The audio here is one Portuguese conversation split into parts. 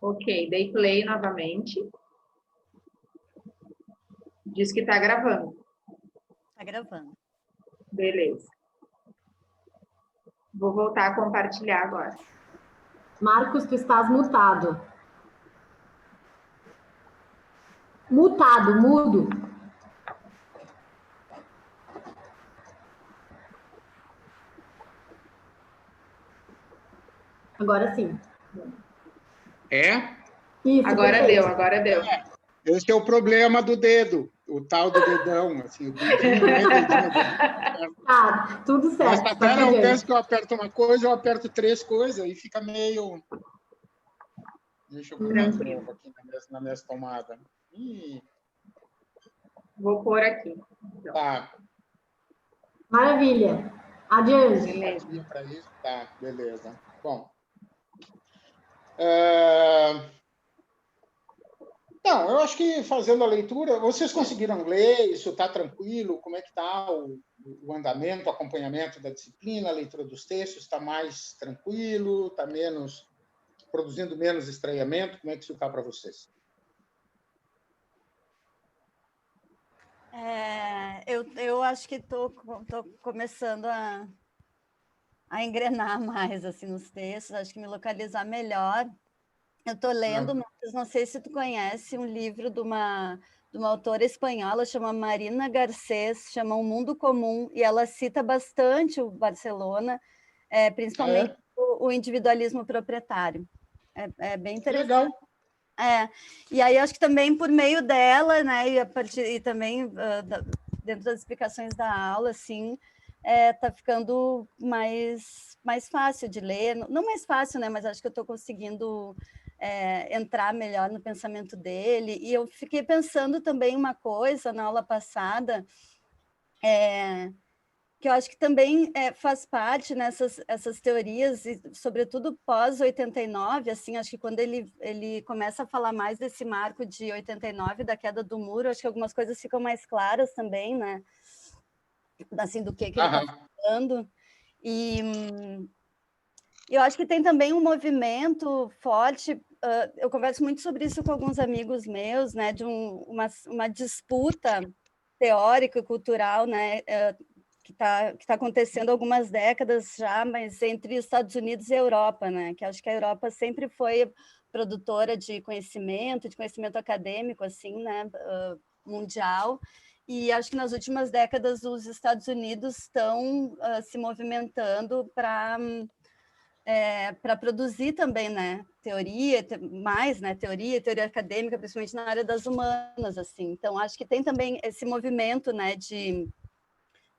Ok, dei play novamente. Diz que está gravando. Está gravando. Beleza. Vou voltar a compartilhar agora. Marcos, tu estás mutado. Mutado, mudo. Agora sim. É? Isso, Agora perfeito. deu, agora deu. Esse é o problema do dedo, o tal do dedão, assim, o dedinho, né? Dedinho. Tá, tudo certo. Essa Tá tela, eu adiante. penso que eu aperto uma coisa, eu aperto 3 coisas e fica meio... Deixa eu pôr de novo aqui na minha tomada. Vou pôr aqui. Então. Tá. Maravilha. Adiante. Beleza. Para isso? Tá, beleza. Bom. Não, eu acho que fazendo a leitura, vocês conseguiram ler? Isso está tranquilo? Como é que está o andamento, o acompanhamento da disciplina, a leitura dos textos? Está mais tranquilo? Está produzindo menos estranhamento? Como é que isso está para vocês? Eu acho que estou começando a engrenar mais assim, nos textos, acho que me localizar melhor. Eu estou lendo, mas não sei se tu conhece um livro de uma autora espanhola, chama Marina Garcés, chama O Mundo Comum, e ela cita bastante o Barcelona, principalmente o individualismo proprietário. É bem interessante. Legal. E aí acho que também por meio dela, né, e também dentro das explicações da aula, assim, tá ficando mais fácil de ler, não mais fácil, né, mas acho que eu estou conseguindo entrar melhor no pensamento dele. E eu fiquei pensando também uma coisa na aula passada, que eu acho que também faz parte nessas essas teorias, e sobretudo pós-89, assim, acho que quando ele começa a falar mais desse marco de 89, da queda do muro, acho que algumas coisas ficam mais claras também, né? Assim, do que ele está falando. E eu acho que tem também um movimento forte, eu converso muito sobre isso com alguns amigos meus, né, de uma disputa teórica e cultural, né, que tá acontecendo há algumas décadas já, mas entre os Estados Unidos e a Europa, né? Que acho que a Europa sempre foi produtora de conhecimento acadêmico, assim, né? Mundial. E acho que nas últimas décadas os Estados Unidos estão se movimentando para produzir também, né, teoria, né, teoria acadêmica, principalmente na área das humanas, assim. Então acho que tem também esse movimento, né, de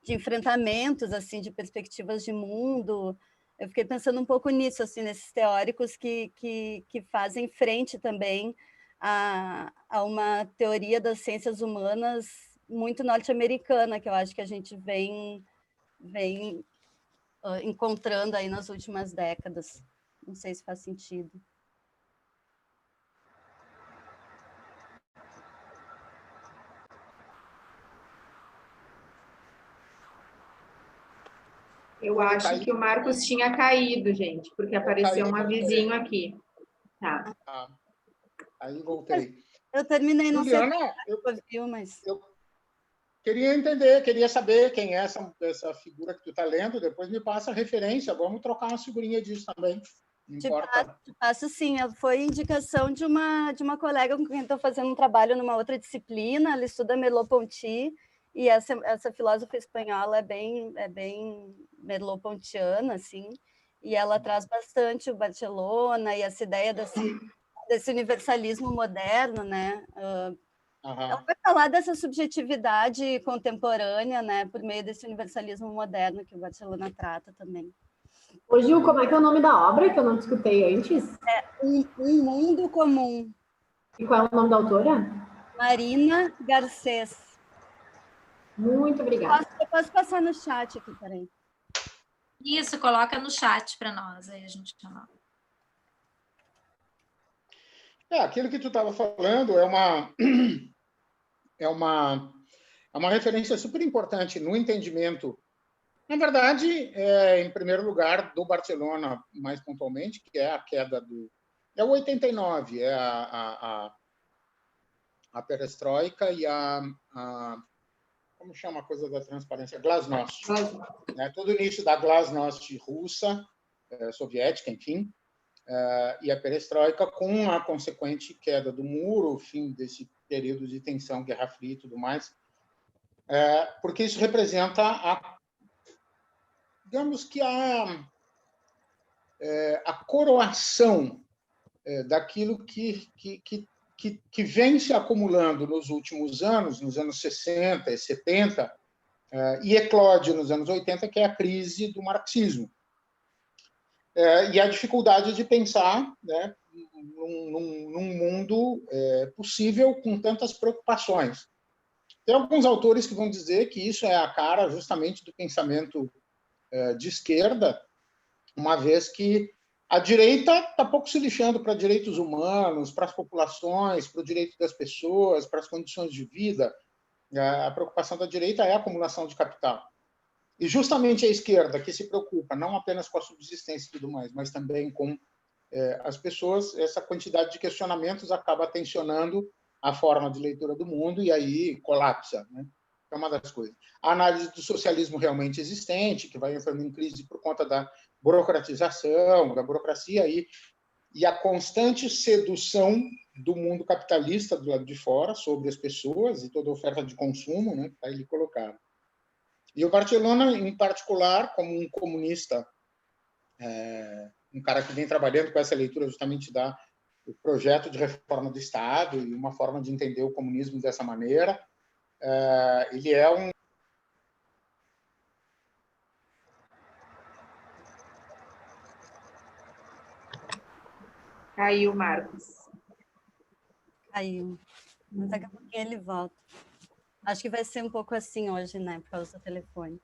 enfrentamentos, assim, de perspectivas de mundo. Eu fiquei pensando um pouco nisso, assim, nesses teóricos que fazem frente também a uma teoria das ciências humanas muito norte-americana, que eu acho que a gente vem encontrando aí nas últimas décadas. Não sei se faz sentido. Eu acho que o Marcos tinha caído, gente, porque apareceu um avisinho aqui. Tá. Aí voltei. Eu terminei, não Juliana, sei, mas... Eu queria saber quem é essa figura que tu está lendo, depois me passa a referência, vamos trocar uma figurinha disso também. Te passo sim, foi indicação de uma colega com quem estou fazendo um trabalho numa outra disciplina, ela estuda Merleau-Ponty, e essa filósofa espanhola é bem merleau-pontiana, assim, e ela traz bastante o Barcelona e essa ideia desse universalismo moderno, né? Ela vai falar dessa subjetividade contemporânea, né, por meio desse universalismo moderno que o Barcelona trata também. Ô, Gil, como é que é o nome da obra que eu não te escutei antes? Um Mundo Comum. E qual é o nome da autora? Marina Garcés. Muito obrigada. Eu posso passar no chat aqui, peraí. Isso, coloca no chat para nós, aí a gente chama. Aquilo que tu estava falando é uma referência super importante no entendimento, na verdade, em primeiro lugar, do Barcelona, mais pontualmente, que é a queda É o 89, é a perestroika e como chama a coisa da transparência? Glasnost. Todo o início da Glasnost russa, soviética, enfim, e a perestroika com a consequente queda do muro, o fim desse período de tensão, Guerra Fria e tudo mais, porque isso representa digamos que a coroação daquilo que vem se acumulando nos últimos anos, nos anos 60 e 70, e eclode nos anos 80, que é a crise do marxismo. E a dificuldade de pensar, né, num mundo possível com tantas preocupações. Tem alguns autores que vão dizer que isso é a cara justamente do pensamento de esquerda, uma vez que a direita está pouco se lixando para direitos humanos, para as populações, para o direito das pessoas, para as condições de vida. A preocupação da direita é a acumulação de capital. E justamente a esquerda, que se preocupa não apenas com a subsistência e tudo mais, mas também com as pessoas, essa quantidade de questionamentos acaba tensionando a forma de leitura do mundo e aí colapsa, né? É uma das coisas. A análise do socialismo realmente existente, que vai entrando em crise por conta da burocratização, da burocracia e a constante sedução do mundo capitalista do lado de fora sobre as pessoas e toda a oferta de consumo, né, está ali colocado. E o Barcelona, em particular, como um comunista, um cara que vem trabalhando com essa leitura justamente do projeto de reforma do Estado e uma forma de entender o comunismo dessa maneira, ele é um Caiu, Marcos. Caiu. Mas daqui a pouquinho ele volta. Acho que vai ser um pouco assim hoje, né? Por causa do telefone.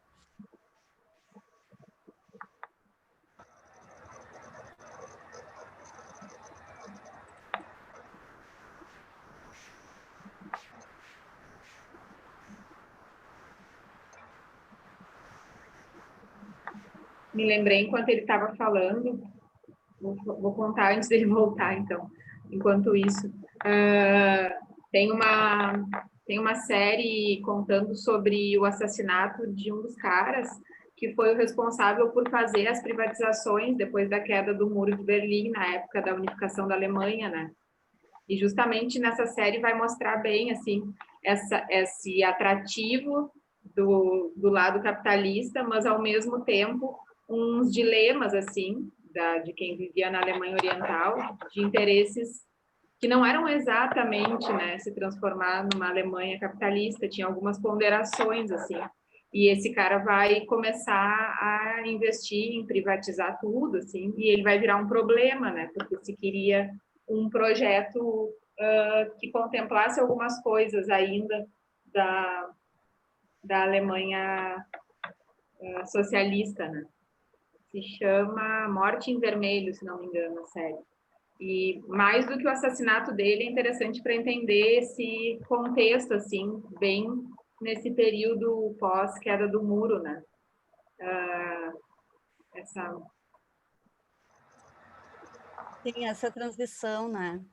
Me lembrei enquanto ele estava falando, vou contar antes dele voltar, então. Enquanto isso, tem uma série contando sobre o assassinato de um dos caras que foi o responsável por fazer as privatizações depois da queda do Muro de Berlim, na época da unificação da Alemanha, né? E justamente nessa série vai mostrar bem, assim, esse atrativo do lado capitalista, mas, ao mesmo tempo, uns dilemas, assim, de quem vivia na Alemanha Oriental, de interesses que não eram exatamente, né, se transformar numa Alemanha capitalista, tinha algumas ponderações, assim, e esse cara vai começar a investir em privatizar tudo, assim, e ele vai virar um problema, né, porque se queria um projeto que contemplasse algumas coisas ainda da Alemanha socialista, né? Se chama Morte em Vermelho, se não me engano, a série. E mais do que o assassinato dele, é interessante para entender esse contexto, assim, bem nesse período pós-queda do muro, né? Sim, essa transição, né?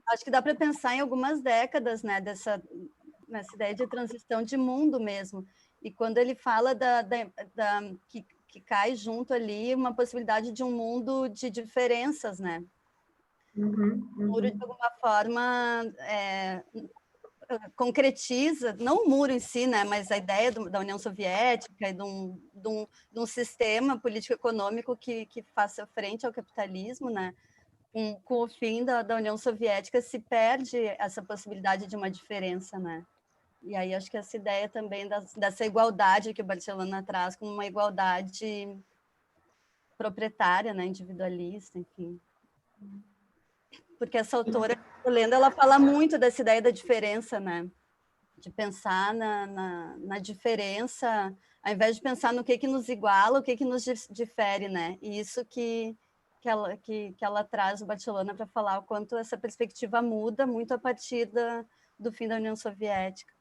Acho que dá para pensar em algumas décadas, né? Nessa ideia de transição de mundo mesmo. E quando ele fala que cai junto ali uma possibilidade de um mundo de diferenças, né? O muro, de alguma forma, concretiza, não o muro em si, né, mas a ideia da União Soviética e de um sistema político-econômico que faça frente ao capitalismo, né? Com o fim da União Soviética se perde essa possibilidade de uma diferença, né? E aí acho que essa ideia também dessa igualdade que o Barcelona traz, como uma igualdade proprietária, né, individualista, enfim. Porque essa autora, lendo, ela fala muito dessa ideia da diferença, né? De pensar na diferença, ao invés de pensar no que nos iguala, o que nos difere, né? E isso que ela traz o Barcelona para falar o quanto essa perspectiva muda muito a partir do fim da União Soviética.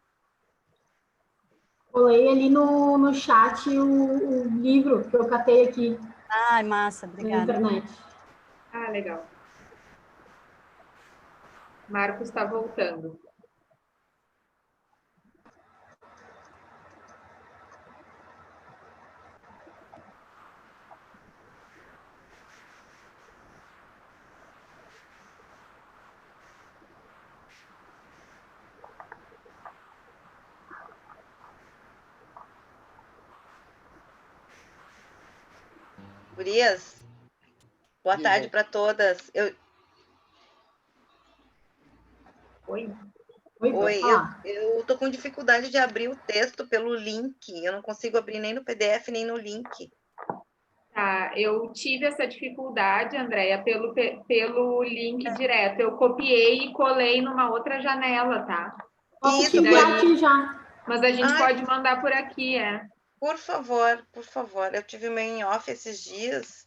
Colei ali no chat o livro que eu catei aqui. Ai, massa, obrigada. Na internet. legal. Marcos está voltando. Gurias, boa Diga. tarde para todas. Oi? Oi, pode Oi, falar. eu tô com dificuldade de abrir o texto pelo link. Eu não consigo abrir nem no PDF, nem no link. Tá, eu tive essa dificuldade, Andréia, pelo link direto. Eu copiei e colei numa outra janela, tá? Posso te Isso, enviar daí- aqui já. Mas a gente Ai. pode mandar por aqui, por favor, por favor. Eu tive meu em off esses dias,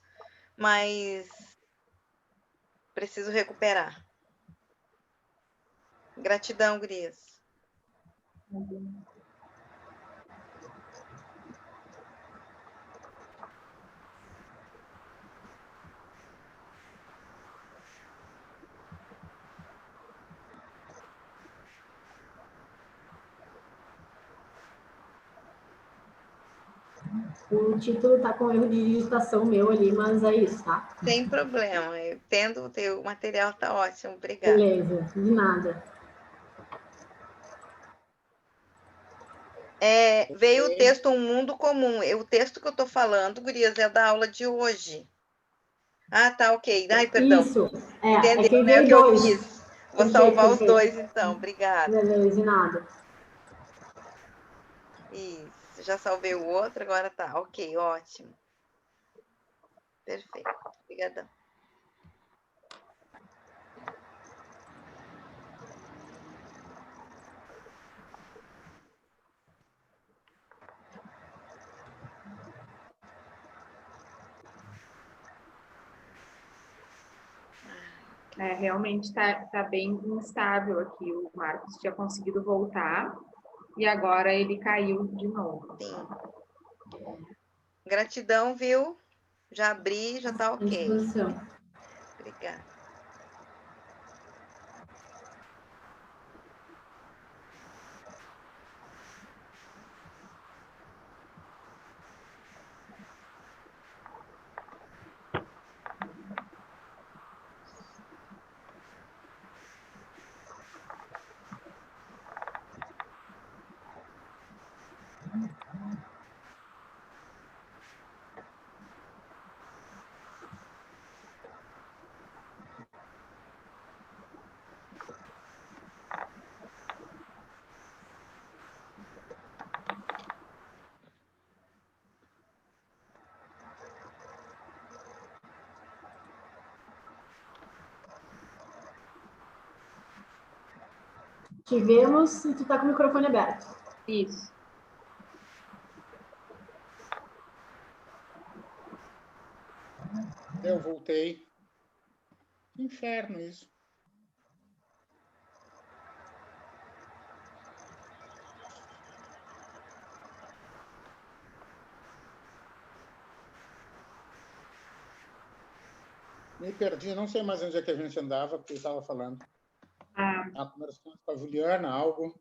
mas preciso recuperar. Gratidão, gurias. O título tá com erro de digitação meu ali, mas é isso, tá? Sem problema. Eu entendo, o material tá ótimo. Obrigada. Beleza, de nada. Veio o texto Um Mundo Comum. O texto que eu tô falando, gurias, é da aula de hoje. Ah, tá, ok. Ai, perdão. Isso, é Entendeu, que né? O veio que eu dois. fiz. Vou Perfeito, salvar os perfeito. dois, então. Obrigada. Beleza, de nada. Isso. Já salvei o outro, agora tá. Ok, ótimo. Perfeito. Obrigadão. Realmente está bem instável aqui. O Marcos tinha conseguido voltar e agora ele caiu de novo. Sim. Gratidão, viu? Já abri, já tá À ok. disposição. Obrigada. Te vemos e tu tá com o microfone aberto. Isso. Eu voltei. Que inferno isso. Me perdi, não sei mais onde é que a gente andava, porque eu estava falando. Conversando com a Juliana, algo.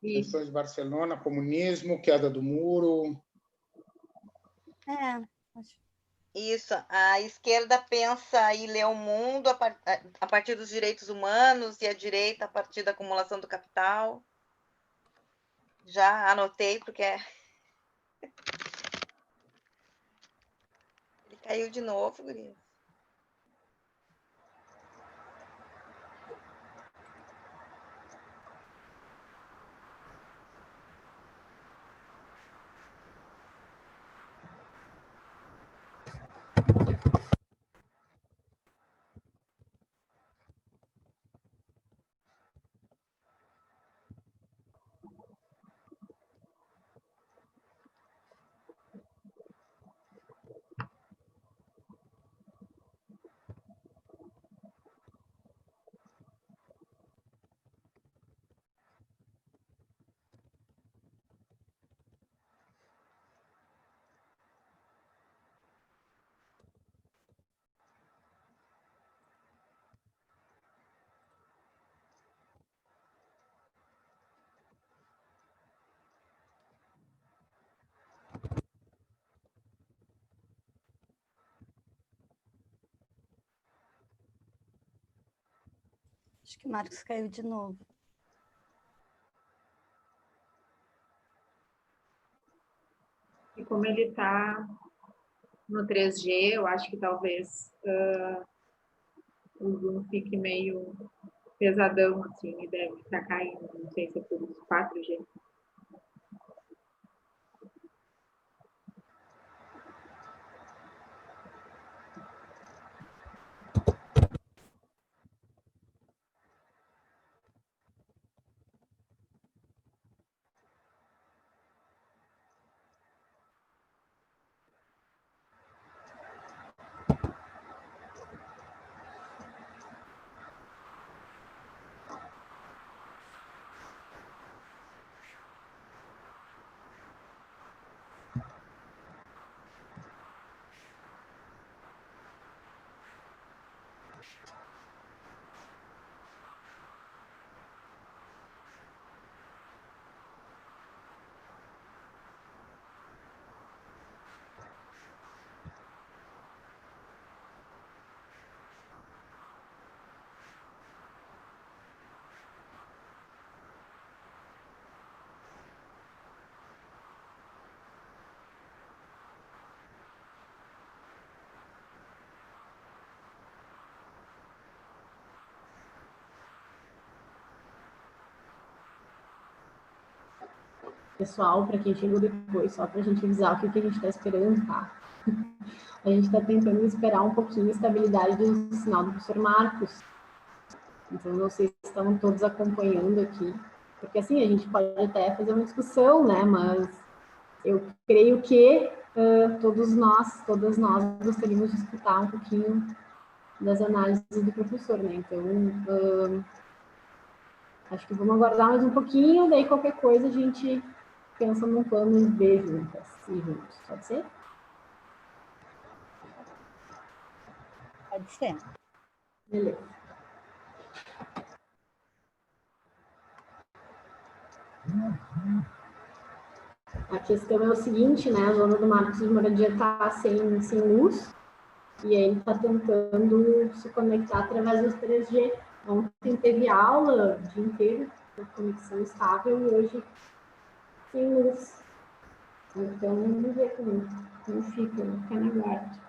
Isso. Questões de Barcelona, comunismo, queda do muro. Isso, a esquerda pensa em ler o mundo a partir dos direitos humanos e a direita a partir da acumulação do capital. Já anotei, porque ele caiu de novo, guri. Acho que o Marcos caiu de novo. E como ele está no 3G, eu acho que talvez o Zoom fique meio pesadão, assim, e deve estar caindo. Não sei se é por isso, 4G. Pessoal, para quem chegou depois, só para a gente avisar o que a gente está esperando, tá? A gente está tentando esperar um pouquinho a estabilidade do sinal do professor Marcos. Então, não sei se estão todos acompanhando aqui. Porque, assim, a gente pode até fazer uma discussão, né? Mas eu creio que todas nós gostaríamos de escutar um pouquinho das análises do professor, né? Então, acho que vamos aguardar mais um pouquinho, daí qualquer coisa a gente pensa num plano B juntas e juntos. Pode ser? Pode ser. Beleza. A questão é o seguinte, né? A zona do Marcos de Moradia está sem luz e aí ele está tentando se conectar através do 3G. Ontem teve aula o dia inteiro, com conexão estável, e hoje sem luz. Então, vamos ver como fica, vamos ficar na guarda.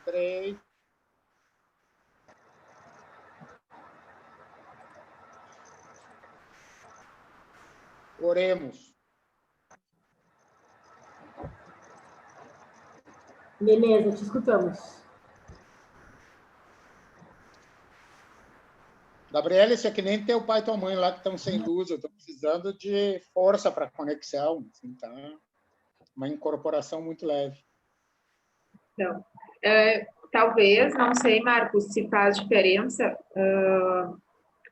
3. Oremos. Beleza, te escutamos. Gabriela, isso é que nem teu pai e tua mãe lá que estão sem luz. Eu estou precisando de força para conexão. Assim, tá? Uma incorporação muito leve. Então, talvez, não sei, Marcos, se faz diferença,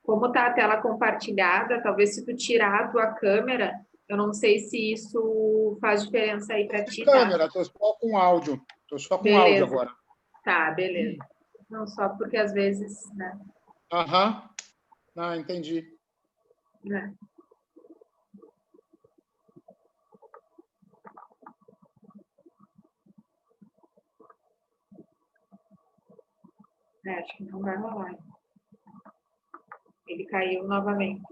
como está a tela compartilhada, talvez se tu tirar a tua câmera, eu não sei se isso faz diferença aí para ti, tá? Câmera, estou só com áudio. Estou só com Beleza. áudio agora. Tá, beleza. Não só porque às vezes, né? Aham. Ah, entendi. né? Acho que não vai rolar. Ele caiu novamente.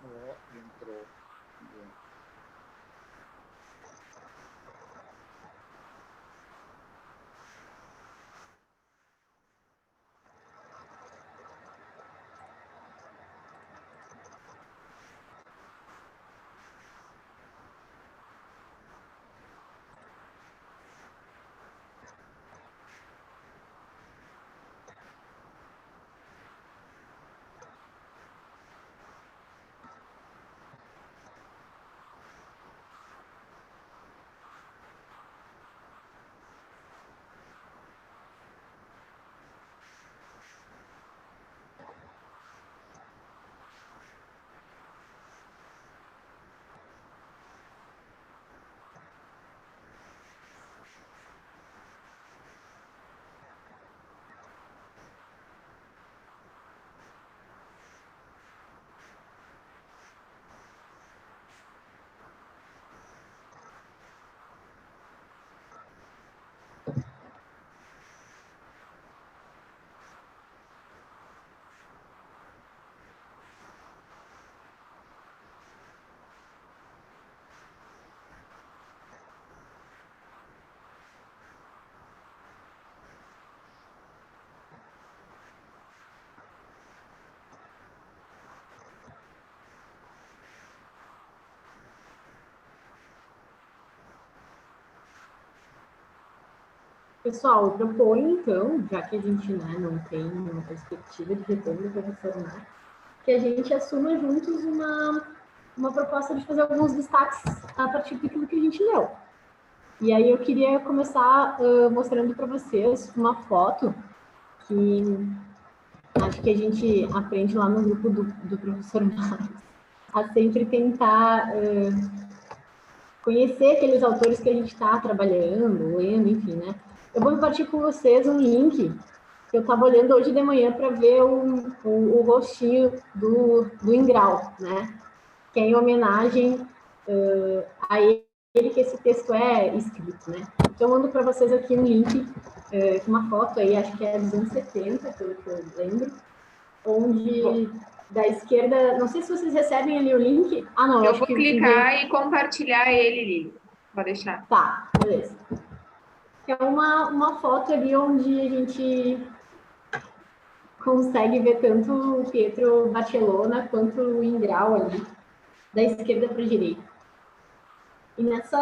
Ó, entrou. Pessoal, eu proponho, então, já que a gente, né, não tem uma perspectiva de retorno do professor Marcos, que a gente assuma juntos uma proposta de fazer alguns destaques a partir daquilo que a gente leu. E aí eu queria começar mostrando para vocês uma foto que acho que a gente aprende lá no grupo do professor Marcos, a sempre tentar conhecer aqueles autores que a gente está trabalhando, lendo, enfim, né? Eu vou compartilhar com vocês um link que eu estava olhando hoje de manhã para ver o rostinho do Ingrau, né? Que é em homenagem a ele que esse texto é escrito, né? Então, eu mando para vocês aqui um link, uma foto aí, acho que é dos anos 70, pelo que eu lembro, onde da esquerda, não sei se vocês recebem ali o link. Ah, não, eu vou clicar e compartilhar ele, Lili. Pode deixar. Tá, beleza. É uma foto ali onde a gente consegue ver tanto o Pietro Barcellona quanto o Ingrau ali, da esquerda para a direita. E nessa...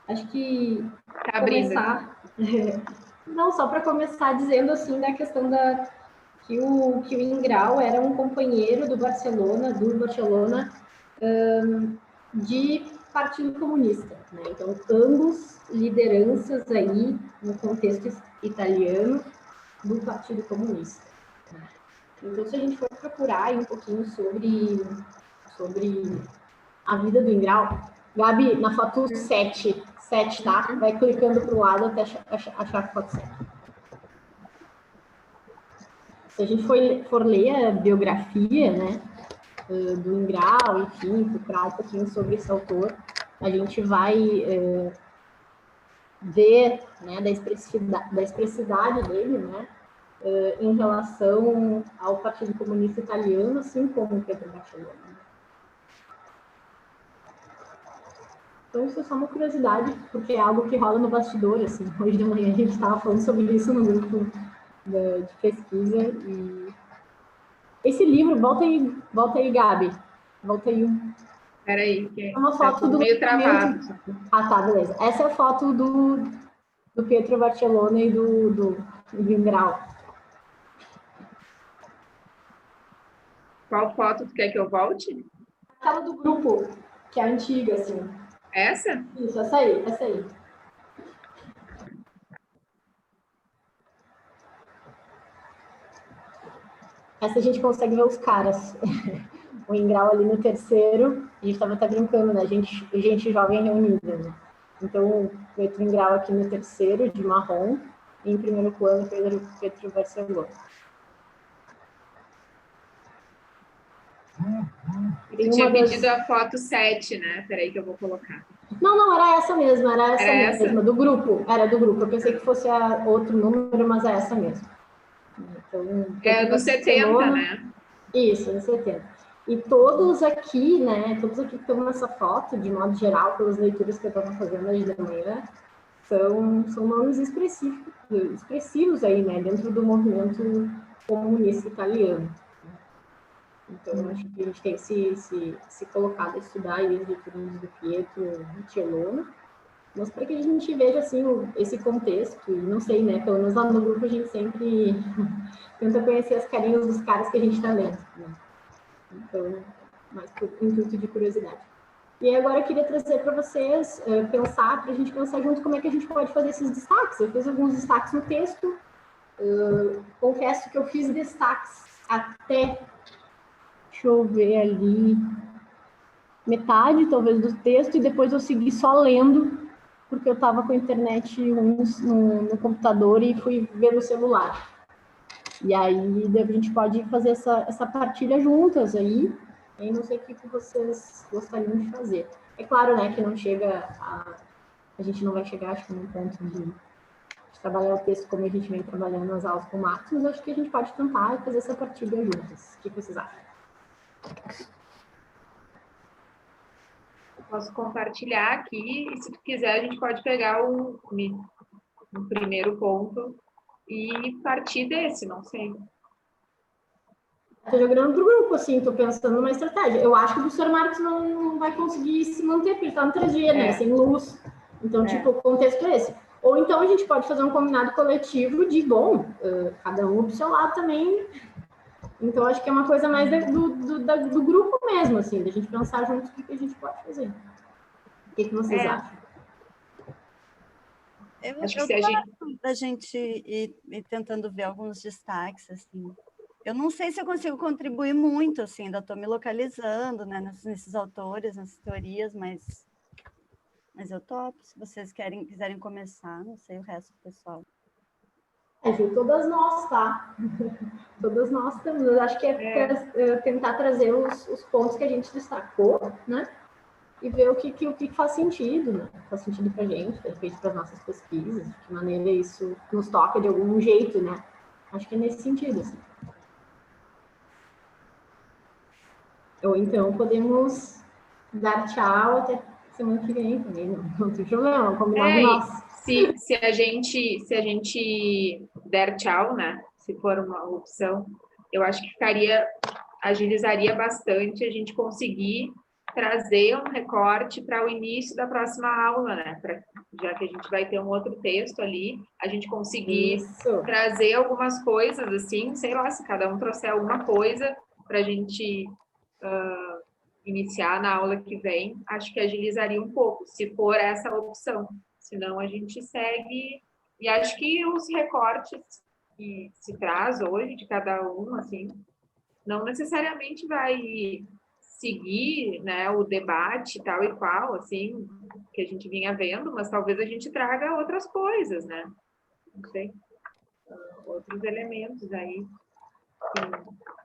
acho que... Tá começar... Não, só para começar dizendo assim da questão que o Ingrau era um companheiro do Barcelona de Partido Comunista, né? Então, ambos lideranças aí no contexto italiano do Partido Comunista. Né? Então, se a gente for procurar aí um pouquinho sobre a vida do Ingrau, Gabi, na foto 7, tá? Vai clicando para o lado até achar a foto 7. Se a gente for ler a biografia, né, do Ingrau, enfim, procurar um pouquinho sobre esse autor, a gente vai ver, né, da expressidade dele, né, em relação ao Partido Comunista Italiano, assim como o Pietro Barcellona. Então, isso é só uma curiosidade, porque é algo que rola no bastidor, assim. Hoje de manhã a gente estava falando sobre isso no grupo de pesquisa. E esse livro, volta aí, Gabi. Volta aí. Peraí, que é uma foto do meio travado. Ah, tá, beleza. Essa é a foto do Pietro Barcellona e do Ingrau. Qual foto tu quer que eu volte? Aquela do grupo, que é antiga, assim. Essa? Isso, essa aí. Essa a gente consegue ver os caras. O Ingrau ali no terceiro, a gente estava até brincando, né? Gente jovem reunida, né? Então, o Pietro Ingrau aqui no terceiro, de marrom, e em primeiro plano, Pietro Barcellona. Tu tinha pedido a foto 7, né? Peraí que eu vou colocar. Não, era essa mesma, do grupo. Era do grupo. Eu pensei que fosse outro número, mas é essa mesmo. Então, é no 70, né? Isso, no 70. E todos aqui, né? Todos aqui que estão nessa foto, de modo geral, pelas leituras que eu estava fazendo hoje de manhã, são nomes expressivos aí, né? Dentro do movimento comunista italiano. Então, acho que a gente tem se colocado a estudar aí as leituras do Pietro Barcellona, mas para que a gente veja, assim, esse contexto, e não sei, né, pelo menos lá no grupo a gente sempre tenta conhecer as carinhas dos caras que a gente está lendo, né? Então, mais por intuito de curiosidade. E agora eu queria trazer para vocês, para a gente pensar junto como é que a gente pode fazer esses destaques. Eu fiz alguns destaques no texto, confesso que eu fiz destaques até... Deixa eu ver ali, metade, talvez, do texto, e depois eu segui só lendo, porque eu estava com a internet no computador e fui ver no celular. E aí a gente pode fazer essa partilha juntas aí, e não sei o que vocês gostariam de fazer. É claro, né, que não chega a gente não vai chegar, acho que, num ponto de trabalhar o texto como a gente vem trabalhando nas aulas com o Marcos, mas acho que a gente pode tentar fazer essa partilha juntas. O que vocês acham? Posso compartilhar aqui, e se tu quiser, a gente pode pegar o primeiro ponto e partir desse, não sei. Estou jogando para o grupo, assim, estou pensando numa estratégia. Eu acho que o professor Marcos não vai conseguir se manter, porque ele está no 3G, né? Sem luz. Então, tipo, o contexto é esse. Ou então a gente pode fazer um combinado coletivo de, bom, cada um pro seu lado também. Então, acho que é uma coisa mais do grupo mesmo, assim, da gente pensar juntos o que a gente pode fazer. O que vocês acham? Acho que Eu se a gente... da gente ir tentando ver alguns destaques, assim. Eu não sei se eu consigo contribuir muito, assim, ainda estou me localizando, né, nesses autores, nessas teorias, mas eu topo, se vocês quiserem começar, não sei o resto do pessoal. Ju, todas nós, tá? Todas nós estamos. Eu acho que tentar trazer os pontos que a gente destacou, né? E ver o que faz sentido, né? Faz sentido pra gente, de repente para as nossas pesquisas, de que maneira isso nos toca de algum jeito, né? Acho que é nesse sentido, assim. Ou então podemos dar tchau até semana que vem também, não tem problema, combinado nosso. Se a gente der tchau, né? Se for uma opção, eu acho que agilizaria bastante a gente conseguir trazer um recorte para o início da próxima aula, né? Já que a gente vai ter um outro texto ali, a gente conseguir trazer algumas coisas, assim, sei lá, se cada um trouxer alguma coisa para a gente iniciar na aula que vem, acho que agilizaria um pouco, se for essa opção. Senão a gente segue, e acho que os recortes que se traz hoje de cada um, assim, não necessariamente vai seguir, né, o debate tal e qual, assim, que a gente vinha vendo, mas talvez a gente traga outras coisas, né? Não sei, outros elementos aí que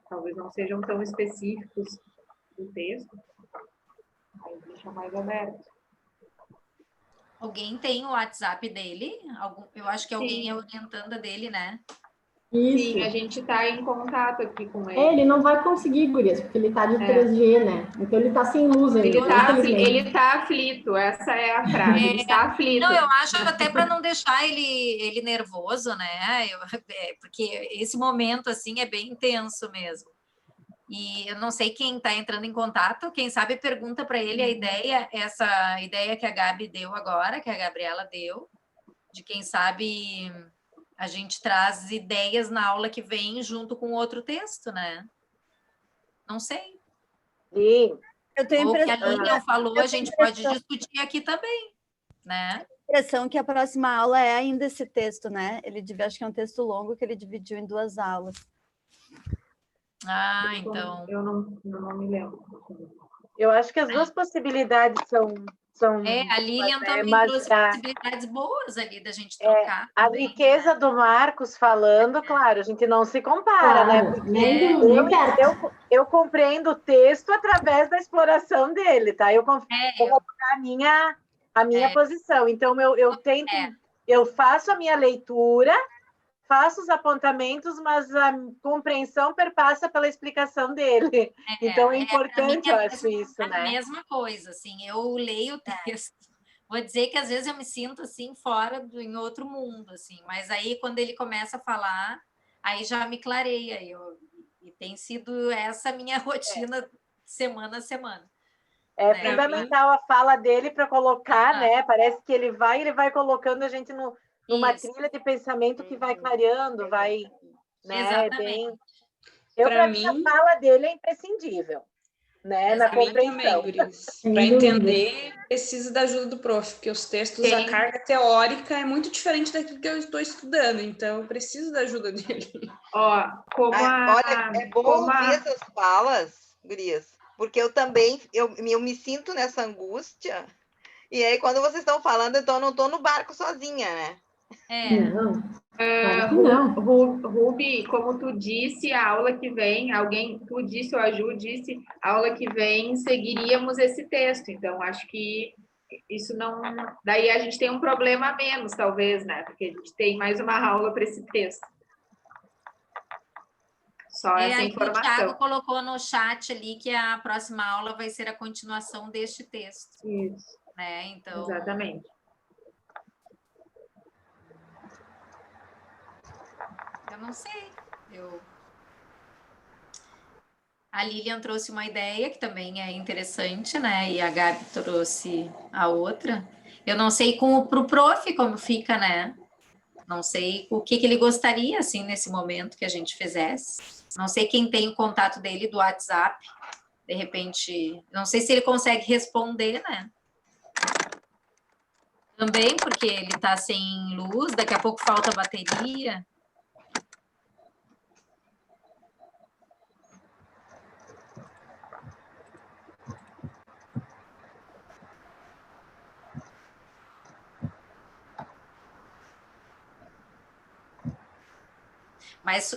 talvez não sejam tão específicos do texto, aí deixa mais aberto. Alguém tem o WhatsApp dele? Eu acho que alguém é orientanda dele, né? Isso. Sim, a gente está em contato aqui com ele. Ele não vai conseguir, Gurias, porque ele está de 3G, né? Então ele está sem luz ainda. Ele tá aflito, essa é a frase, ele está aflito. Não, eu acho até para não deixar ele nervoso, né? Porque esse momento, assim, é bem intenso mesmo. E eu não sei quem está entrando em contato, quem sabe pergunta para ele essa ideia que a Gabi deu agora, que a Gabriela deu, de quem sabe a gente traz ideias na aula que vem junto com outro texto, né? Não sei. Sim. Eu tenho Ou que a Lilian falou, a gente pode discutir aqui também, né? A impressão que a próxima aula é ainda esse texto, né? Acho que é um texto longo que ele dividiu em 2 aulas. Ah, então... Eu não me lembro. Eu acho que as duas possibilidades são a Lilian também trouxe possibilidades boas ali da gente trocar. A riqueza do Marcos falando, claro, a gente não se compara, né? Porque eu compreendo o texto através da exploração dele, tá? Eu vou colocar a minha posição. Então, eu faço a minha leitura, faço os apontamentos, mas a compreensão perpassa pela explicação dele. Então, é importante, eu acho isso, né? A mesma coisa, assim, eu leio o texto, vou dizer que às vezes eu me sinto, assim, fora em outro mundo, assim, mas aí, quando ele começa a falar, aí já me clareia, e tem sido essa minha rotina semana a semana. É fundamental a fala dele para colocar, né? Parece que ele vai colocando a gente numa trilha de pensamento que vai clareando, vai, né? Exatamente. Para mim, a fala dele é imprescindível, né? Na compreensão. Para entender, preciso da ajuda do prof, porque os textos, a carga teórica é muito diferente daquilo que eu estou estudando, então eu preciso da ajuda dele. Olha, é bom ouvir essas falas, Gurias, porque eu também, eu me sinto nessa angústia, e aí quando vocês estão falando, então eu não estou no barco sozinha, né? Ruby, como tu disse, a aula que vem, tu disse ou a Ju disse, a aula que vem seguiríamos esse texto, então acho que isso não... Daí a gente tem um problema a menos, talvez, né? Porque a gente tem mais uma aula para esse texto. Só essa informação. O Thiago colocou no chat ali que a próxima aula vai ser a continuação deste texto. Isso. Né? Então... Exatamente. Eu não sei. A Lilian trouxe uma ideia que também é interessante, né? E a Gabi trouxe a outra. Eu não sei para o prof como fica, né? Não sei o que ele gostaria, assim, nesse momento que a gente fizesse. Não sei quem tem o contato dele do WhatsApp. De repente, não sei se ele consegue responder, né? Também porque ele está sem luz, daqui a pouco falta bateria.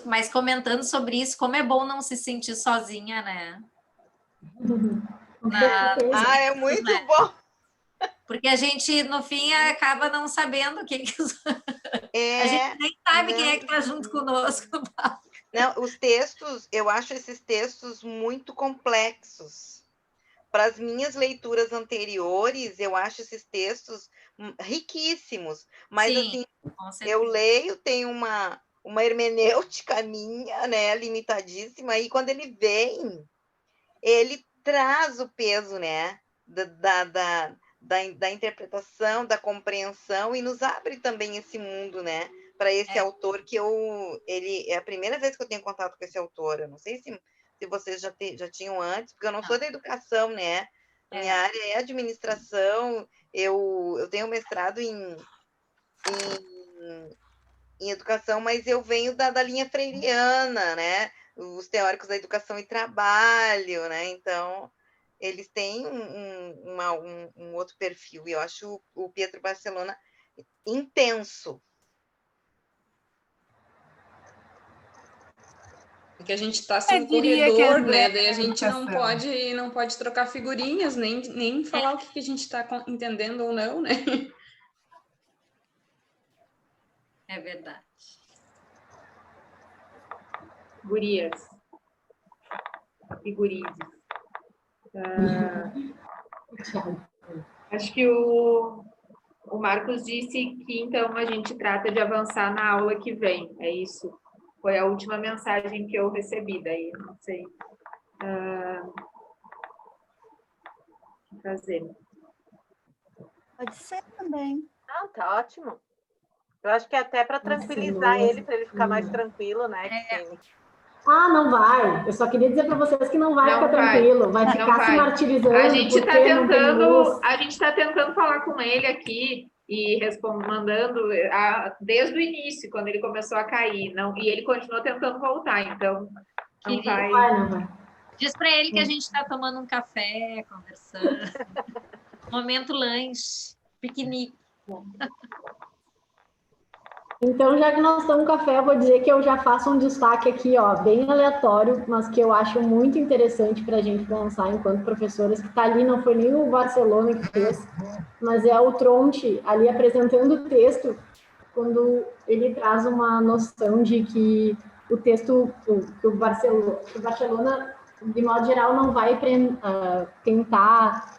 Mas comentando sobre isso, como é bom não se sentir sozinha, né? É muito bom. Porque a gente, no fim, acaba não sabendo quem que... A gente nem sabe quem é que está junto conosco. Não, os textos, eu acho esses textos muito complexos. Para as minhas leituras anteriores, eu acho esses textos riquíssimos. Mas, sim, assim, eu leio, tem uma hermenêutica minha, né, limitadíssima, e quando ele vem, ele traz o peso, né, da interpretação, da compreensão, e nos abre também esse mundo, né, para esse autor que ele é a primeira vez que eu tenho contato com esse autor. Eu não sei se vocês já tinham antes, porque eu não sou da educação, né? Minha área é administração, eu tenho mestrado em educação, mas eu venho da linha freiriana, né? Os teóricos da educação e trabalho, né? Então, eles têm um outro perfil, e eu acho o Pietro Barcelona intenso. Que a gente está assim no corredor, né? Daí a gente não pode trocar figurinhas, nem falar o que a gente está entendendo ou não, né? É verdade. Gurias e gurizes. Acho que o Marcos disse que, então, a gente trata de avançar na aula que vem. É isso. Foi a última mensagem que eu recebi, daí não sei o que fazer. Pode ser também. Não, tá ótimo. Eu acho que até para tranquilizar ele, para ele ficar mais tranquilo, né, Cristina? Não vai. Eu só queria dizer para vocês que não vai ficar tranquilo. Vai ficar se martirizando. A gente está tentando falar com ele aqui e mandando desde o início, quando ele começou a cair, e ele continuou tentando voltar, então não vai. Não vai. Diz para ele que a gente está tomando um café, conversando. Momento lanche, piquenique. Então, já que nós estamos no café, eu vou dizer que eu já faço um destaque aqui, bem aleatório, mas que eu acho muito interessante para a gente pensar enquanto professores, que está ali, não foi nem o Barcelona que fez, mas é o Tronte ali apresentando o texto, quando ele traz uma noção de que o texto, que o Barcelona, de modo geral, não vai tentar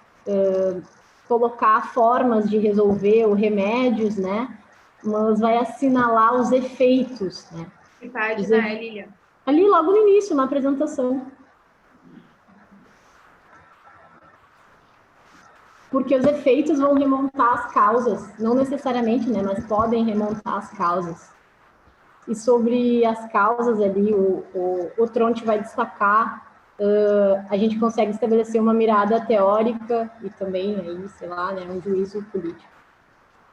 colocar formas de resolver ou remédios, né? Mas vai assinalar os efeitos, né? Que página é, Lilian? Ali, logo no início, na apresentação. Porque os efeitos vão remontar as causas, não necessariamente, né? Mas podem remontar as causas. E sobre as causas ali, o Tronte vai destacar, a gente consegue estabelecer uma mirada teórica e também, aí, sei lá, né, um juízo político.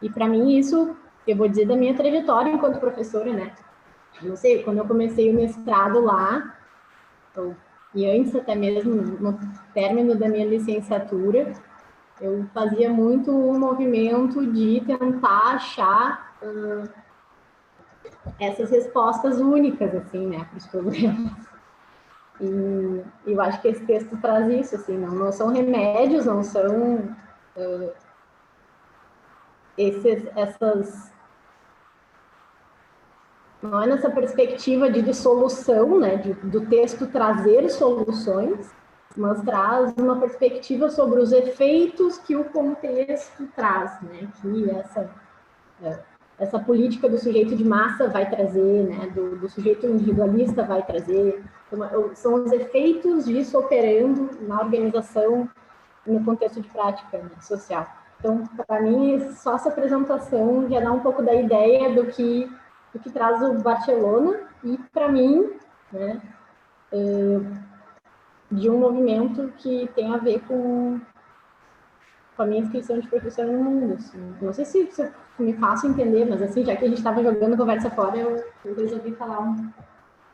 E para mim isso... Eu vou dizer da minha trajetória enquanto professora, né? Não sei, quando eu comecei o mestrado lá, e antes até mesmo no término da minha licenciatura, eu fazia muito um movimento de tentar achar essas respostas únicas, assim, né, para os problemas. E eu acho que esse texto traz isso, assim, não são remédios, não são não é nessa perspectiva de solução, né, do texto trazer soluções, mas traz uma perspectiva sobre os efeitos que o contexto traz, né, que essa política do sujeito de massa vai trazer, né, do sujeito individualista vai trazer. Então, são os efeitos disso operando na organização, no contexto de prática, né, social. Então, para mim, só essa apresentação já dá um pouco da ideia do que traz o Barcelona e, para mim, né, de um movimento que tem a ver com a minha inscrição de professor no mundo. Assim. Não sei se eu me faço entender, mas assim, já que a gente estava jogando conversa fora, eu resolvi falar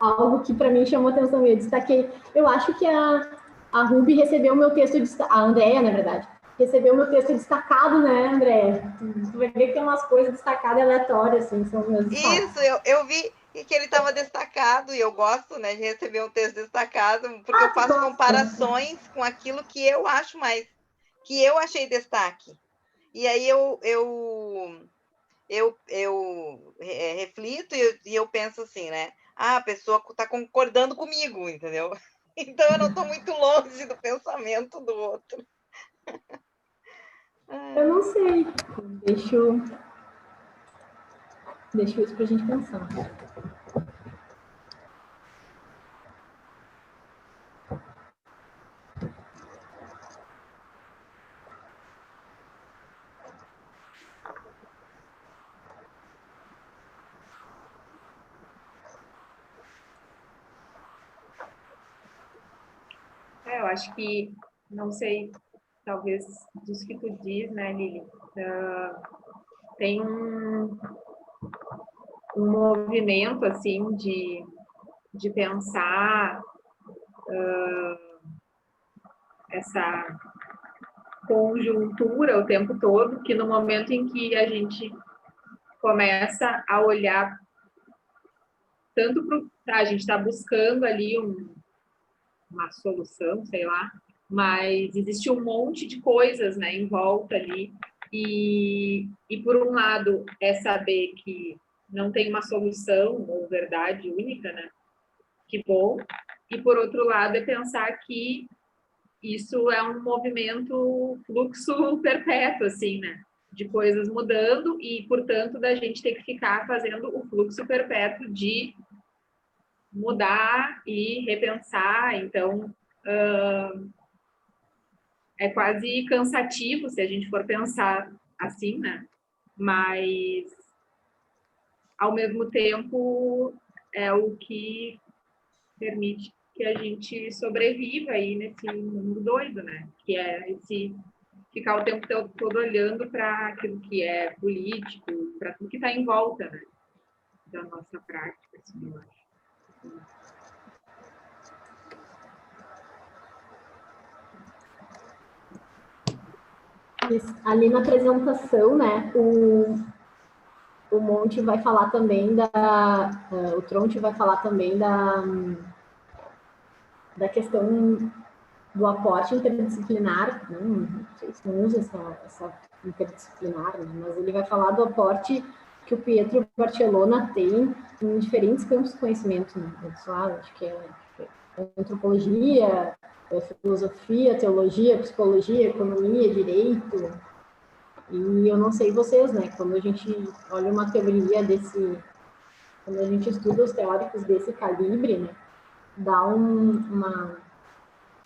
algo que para mim chamou atenção. Eu destaquei. Eu acho que a Ruby recebeu o meu texto, a Andréia, na verdade, recebeu o meu texto destacado, né, Andréia? Tu vai ver que tem umas coisas destacadas aleatórias, assim, são meus destaques. Isso, eu vi que ele estava destacado, e eu gosto, né, de receber um texto destacado, porque eu faço comparações com aquilo que eu acho mais, que eu achei destaque. E aí eu reflito e eu penso assim, né? Ah, a pessoa está concordando comigo, entendeu? Então eu não estou muito longe do pensamento do outro. Eu não sei. Deixo isso para a gente pensar. Eu acho que, não sei, talvez disso que tu diz, né, Lili, tem um movimento, assim, de pensar essa conjuntura o tempo todo, que no momento em que a gente começa a olhar tanto para... a gente está buscando ali uma solução, sei lá, mas existe um monte de coisas, né, em volta ali, e por um lado é saber que não tem uma solução ou verdade única, né, que bom, e por outro lado é pensar que isso é um movimento, fluxo perpétuo, assim, né, de coisas mudando e, portanto, da gente ter que ficar fazendo o fluxo perpétuo de mudar e repensar. Então, é quase cansativo se a gente for pensar assim, né? Mas, ao mesmo tempo, é o que permite que a gente sobreviva aí nesse mundo doido, né? Que é esse ficar o tempo todo olhando para aquilo que é político, para tudo que está em volta, né? Da nossa prática, assim, eu acho. Ali na apresentação, né, o Monte vai falar também o Tronte vai falar também da questão do aporte interdisciplinar, não sei se não usa essa interdisciplinar, né, mas ele vai falar do aporte que o Pietro Barcellona tem em diferentes campos de conhecimento, né, acho que é antropologia, filosofia, teologia, psicologia, economia, direito. E eu não sei vocês, né? Quando a gente olha uma teoria quando a gente estuda os teóricos desse calibre, né? Dá um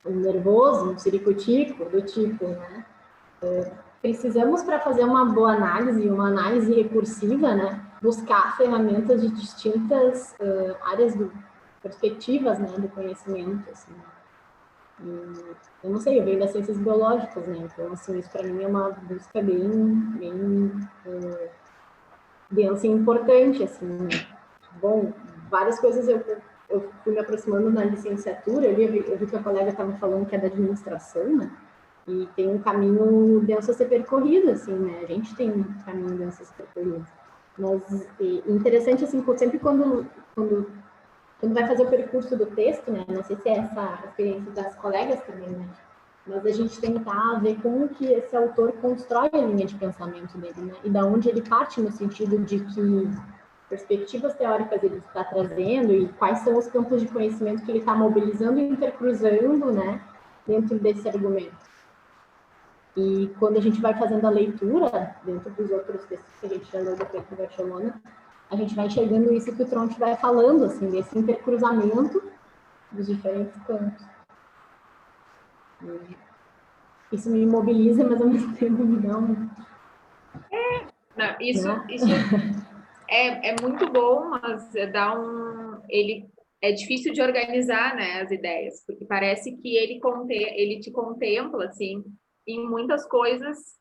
nervoso, um ciricutico do tipo, né? Precisamos, para fazer uma boa análise, uma análise recursiva, né? Buscar ferramentas de distintas áreas perspectivas, né? Do conhecimento, assim. Eu não sei, eu venho das ciências biológicas, né? Então, assim, isso para mim é uma busca bem assim, importante, assim. Né? Bom, várias coisas eu fui me aproximando na licenciatura, eu vi que a colega estava falando que é da administração, né? E tem um caminho denso a ser percorrido, assim, né? A gente tem um caminho denso a ser percorrido. Mas interessante, assim, sempre quando vai fazer o percurso do texto, né? Não sei se é essa a experiência das colegas também, né? Mas a gente tentar ver como que esse autor constrói a linha de pensamento dele, né? E da onde ele parte no sentido de que perspectivas teóricas ele está trazendo e quais são os campos de conhecimento que ele está mobilizando e intercruzando, né? Dentro desse argumento. E quando a gente vai fazendo a leitura, dentro dos outros textos que a gente já leu do Pietro Barcellona, a gente vai enxergando isso que o Tronte vai falando, assim, desse intercruzamento dos diferentes campos. isso me mobiliza, mas ao mesmo tempo me dá um... Não, isso é muito bom, mas é difícil de organizar, né, as ideias, porque parece que ele te contempla, assim, em muitas coisas,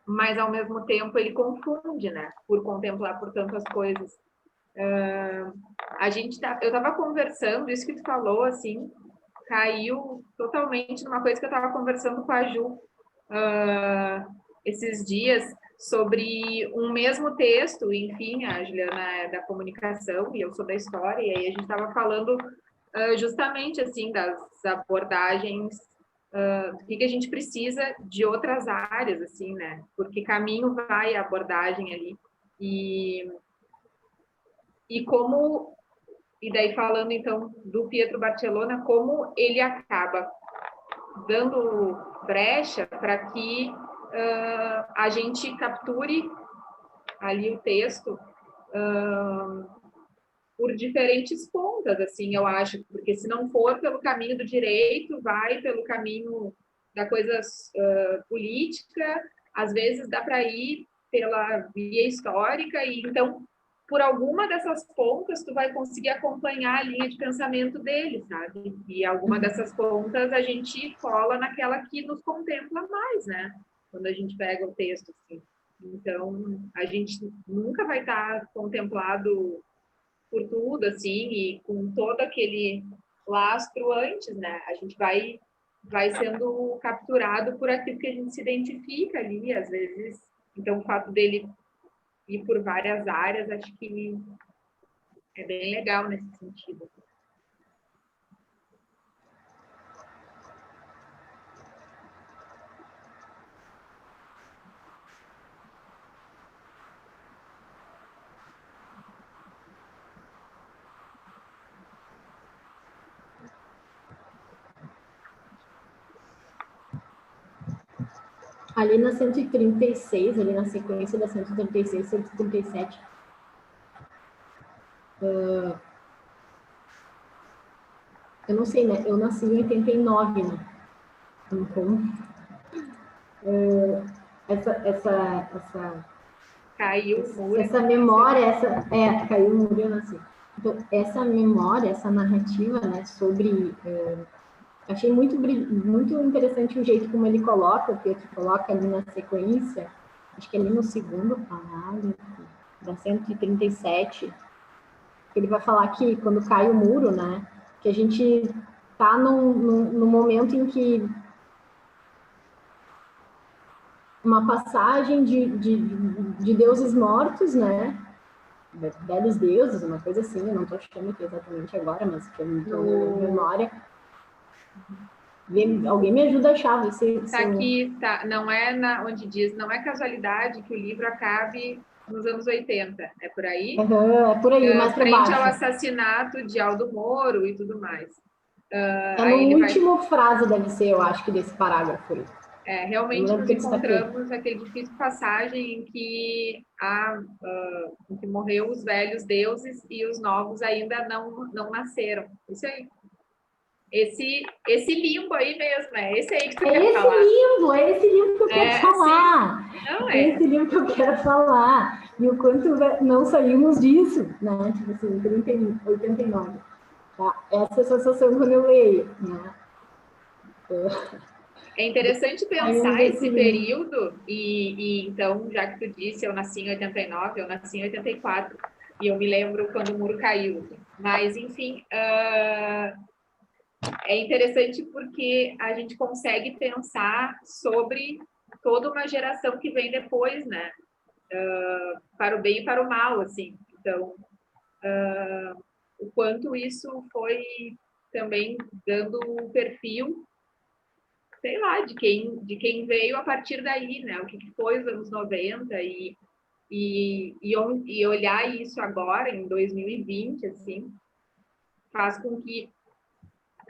mas ao mesmo tempo ele confunde, né, por contemplar por tantas coisas. Eu estava conversando, isso que tu falou, assim, caiu totalmente numa coisa que eu estava conversando com a Ju esses dias, sobre um mesmo texto. Enfim, a Juliana é da comunicação e eu sou da história, e aí a gente estava falando justamente, assim, das abordagens, do que a gente precisa de outras áreas, assim, né? Porque caminho vai a abordagem ali. E como... E daí, falando, então, do Pietro Barcellona, como ele acaba dando brecha para que a gente capture ali o texto por diferentes pontas, assim, eu acho, porque se não for pelo caminho do direito, vai pelo caminho da coisa política, às vezes dá para ir pela via histórica, e então, por alguma dessas pontas, tu vai conseguir acompanhar a linha de pensamento dele, sabe? E alguma dessas pontas a gente cola naquela que nos contempla mais, né? Quando a gente pega o texto, assim. Então, a gente nunca vai estar contemplado por tudo, assim, e com todo aquele lastro antes, né? A gente vai sendo capturado por aquilo que a gente se identifica ali, às vezes. Então, o fato dele ir por várias áreas, acho que é bem legal nesse sentido. Ali na 136, ali na sequência da 136, 137, eu não sei, né? Eu nasci em 89, né? Então, caiu o muro. Essa memória, caiu o muro, eu nasci. Então, essa memória, essa narrativa, né, sobre... achei muito interessante o jeito como ele coloca, o Pietro coloca ali na sequência, acho que ali no segundo parágrafo, da 137, que ele vai falar que quando cai o muro, né, que a gente está num momento em que uma passagem de deuses mortos, né, velhos deuses, uma coisa assim, eu não estou achando aqui exatamente agora, mas que eu não estou na memória. Alguém me ajuda a achar. Está aqui, tá, não é onde diz, não é casualidade que o livro acabe nos anos 80, é por aí? É por aí, mais para baixo. Frente ao assassinato de Aldo Moro e tudo mais. No último frase deve ser, eu acho, que desse parágrafo aí. Realmente nos encontramos aquele difícil passagem em que morreu os velhos deuses e os novos ainda não nasceram. Isso aí. Esse limbo aí mesmo, é esse aí que tu quer falar. É esse limbo que eu quero falar. Não, esse limbo que eu quero falar. E o quanto não saímos disso, né? Tipo assim, 89. Tá? Essa é a sensação quando eu leio, né? É interessante pensar esse período, e então, já que tu disse, eu nasci em 89, eu nasci em 84, e eu me lembro quando o muro caiu. Mas, enfim, é interessante porque a gente consegue pensar sobre toda uma geração que vem depois, né? Para o bem e para o mal, assim. Então, o quanto isso foi também dando um perfil, sei lá, de quem veio a partir daí, né? O que foi os anos 90 e olhar isso agora, em 2020, assim, faz com que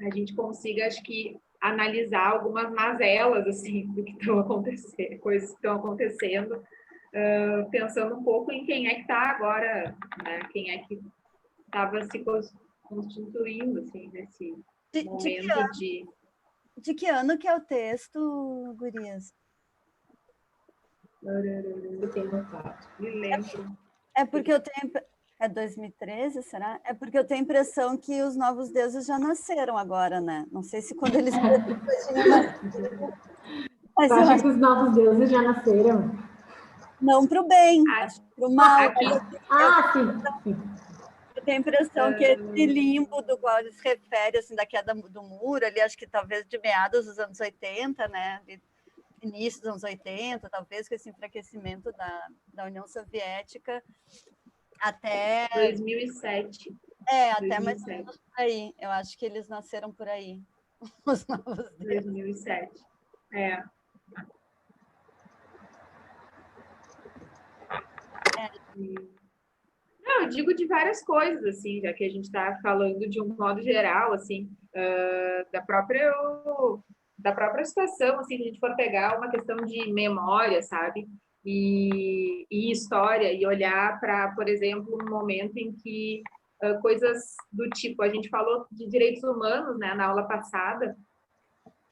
a gente consiga, acho que, analisar algumas mazelas, assim, do que estão acontecendo, coisas que estão acontecendo, pensando um pouco em quem é que está agora, né? Quem é que estava se constituindo, assim, nesse momento de... De que ano que é o texto, gurias? Eu tenho notado. Me lembro. É porque eu tenho... É 2013, será? É porque eu tenho a impressão que os novos deuses já nasceram agora, né? Não sei se quando eles tinham nascido. Mas eu acho que os novos deuses já nasceram. Não para o bem, acho para o mal. Aqui. Sim. Eu tenho a impressão que esse limbo do qual ele se refere, assim, da queda do muro, ali, acho que talvez de meados dos anos 80, né? Início dos anos 80, talvez com esse enfraquecimento da União Soviética, até... 2007. Até mais ou menos por aí. Eu acho que eles nasceram por aí, os novos deuses. 2007. Não, eu digo de várias coisas, assim, já que a gente está falando de um modo geral, assim, da própria situação, assim, se a gente for pegar uma questão de memória, sabe? E história, e olhar para, por exemplo, um momento em que coisas do tipo, a gente falou de direitos humanos, né, na aula passada,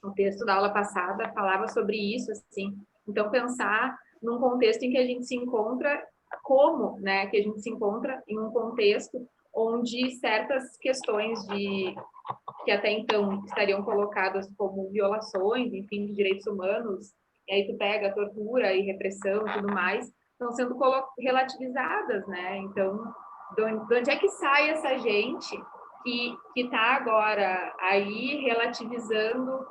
o texto da aula passada falava sobre isso, assim, então pensar num contexto em que a gente se encontra, como, né, que a gente se encontra em um contexto onde certas questões que até então estariam colocadas como violações, enfim, de direitos humanos, e aí tu pega tortura e repressão e tudo mais, estão sendo relativizadas, né? Então, de onde é que sai essa gente que está agora aí relativizando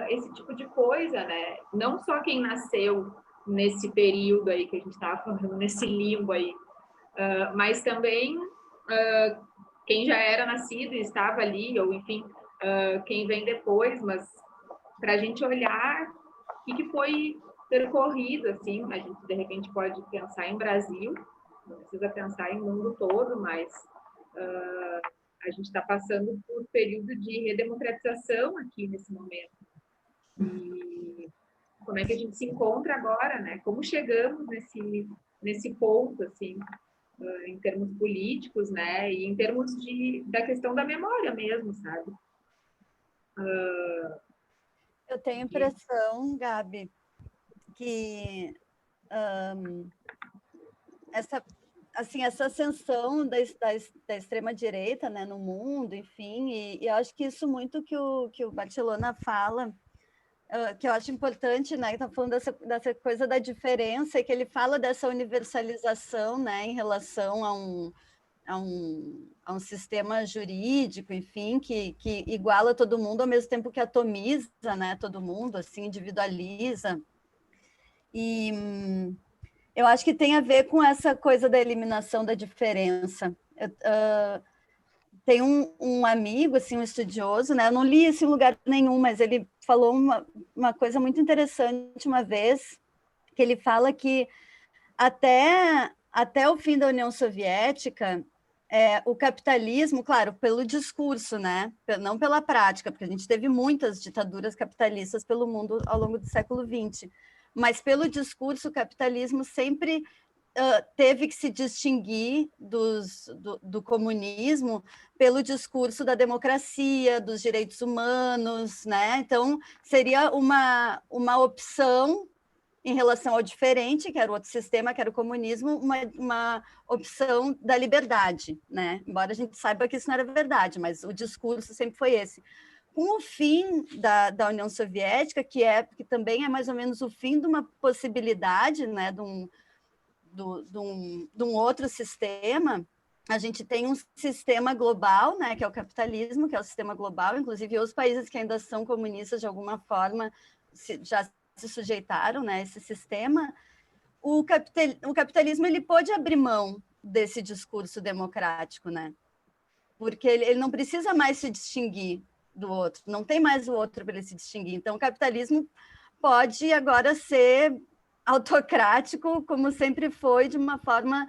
esse tipo de coisa, né? Não só quem nasceu nesse período aí que a gente estava falando, nesse limbo aí, mas também quem já era nascido e estava ali, ou enfim, quem vem depois, mas para a gente olhar o que foi percorrido, assim, a gente de repente pode pensar em Brasil, não precisa pensar em mundo todo, mas a gente está passando por um período de redemocratização aqui nesse momento. E como é que a gente se encontra agora, né? Como chegamos nesse ponto, assim, em termos políticos, né? E em termos da questão da memória mesmo, sabe? Eu tenho a impressão, Gabi, que essa ascensão da extrema-direita, né, no mundo, enfim, e eu acho que isso muito que o Barcelona fala, que eu acho importante, né, está falando dessa coisa da diferença, e que ele fala dessa universalização, né, em relação a um sistema jurídico, enfim, que iguala todo mundo, ao mesmo tempo que atomiza, né, todo mundo, assim, individualiza. E eu acho que tem a ver com essa coisa da eliminação da diferença. Tem um amigo, assim, um estudioso, né? Eu não li isso em lugar nenhum, mas ele falou uma coisa muito interessante uma vez, que ele fala que até o fim da União Soviética, o capitalismo, claro, pelo discurso, né? Não pela prática, porque a gente teve muitas ditaduras capitalistas pelo mundo ao longo do século XX, mas pelo discurso, o capitalismo sempre teve que se distinguir do comunismo pelo discurso da democracia, dos direitos humanos, né? Então, seria uma opção em relação ao diferente, que era o outro sistema, que era o comunismo, uma opção da liberdade, né? Embora a gente saiba que isso não era verdade, mas o discurso sempre foi esse. Com o fim da União Soviética, que também é mais ou menos o fim de uma possibilidade, né, de um outro sistema, a gente tem um sistema global, né, que é o capitalismo, que é o sistema global, inclusive os países que ainda são comunistas, de alguma forma, já se sujeitaram, né, a esse sistema. O capitalismo ele pôde abrir mão desse discurso democrático, né? Porque ele não precisa mais se distinguir do outro, não tem mais o outro para ele se distinguir. Então, o capitalismo pode agora ser autocrático, como sempre foi, de uma forma,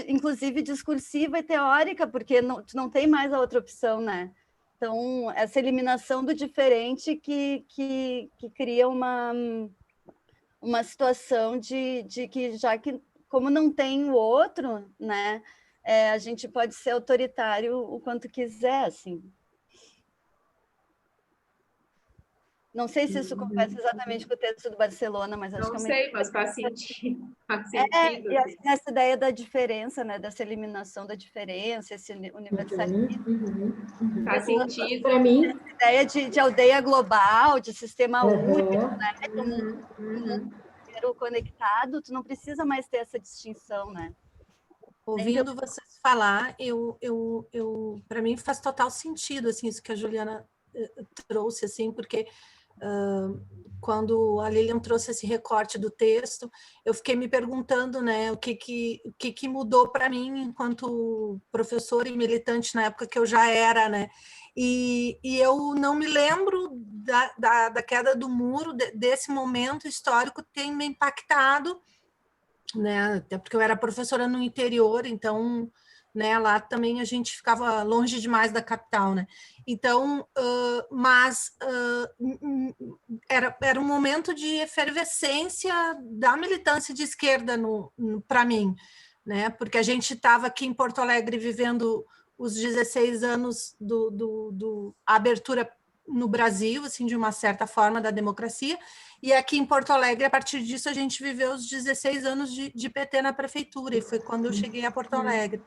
inclusive, discursiva e teórica, porque não tem mais a outra opção, né? Então, essa eliminação do diferente que cria uma situação de que, já que, como não tem o outro, né, a gente pode ser autoritário o quanto quiser, assim. Não sei se isso conversa exatamente com o texto do Barcelona, mas acho que é uma... Não sei, mas faz sentido. Faz sentido. E essa ideia da diferença, né? Dessa eliminação da diferença, esse universalismo. Faz sentido. Para mim... Essa ideia de aldeia global, de sistema único, né? De um mundo conectado, tu não precisa mais ter essa distinção, né? Ouvindo vocês falar, para mim faz total sentido, assim, isso que a Juliana trouxe, assim, porque quando a Lilian trouxe esse recorte do texto, eu fiquei me perguntando, né, o que mudou para mim enquanto professora e militante na época que eu já era, né, e eu não me lembro da queda do muro, desse momento histórico ter me impactado, né, até porque eu era professora no interior, então, né, lá também a gente ficava longe demais da capital, né, então, era um momento de efervescência da militância de esquerda para mim, né, porque a gente estava aqui em Porto Alegre vivendo os 16 anos a abertura no Brasil, assim, de uma certa forma, da democracia, e aqui em Porto Alegre, a partir disso, a gente viveu os 16 anos de PT na prefeitura, e foi quando eu cheguei a Porto Alegre.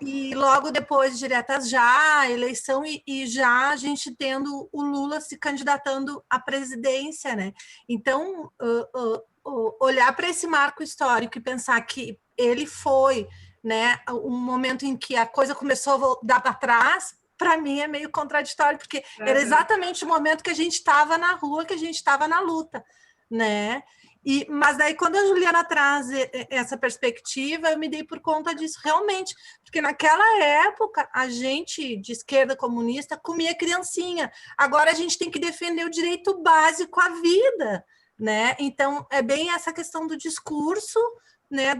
E logo depois, diretas já, a eleição, e já a gente tendo o Lula se candidatando à presidência, né? Então, olhar para esse marco histórico e pensar que ele foi, né, um momento em que a coisa começou a dar para trás, para mim é meio contraditório, porque era exatamente o momento que a gente estava na rua, que a gente estava na luta, né? Mas daí, quando a Juliana traz essa perspectiva, eu me dei por conta disso, realmente, porque naquela época, a gente de esquerda comunista comia criancinha, agora a gente tem que defender o direito básico à vida, né? Então, é bem essa questão do discurso, né,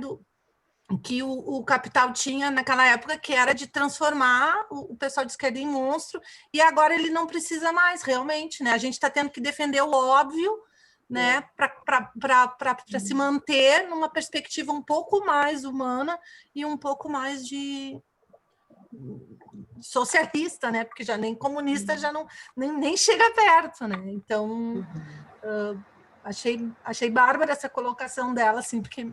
que o capital tinha naquela época, que era de transformar o pessoal de esquerda em monstro, e agora ele não precisa mais, realmente, né? A gente está tendo que defender o óbvio, né, para se manter numa perspectiva um pouco mais humana e um pouco mais de socialista, né? Porque já nem comunista já não nem chega perto, né? Então achei bárbara essa colocação dela, assim, porque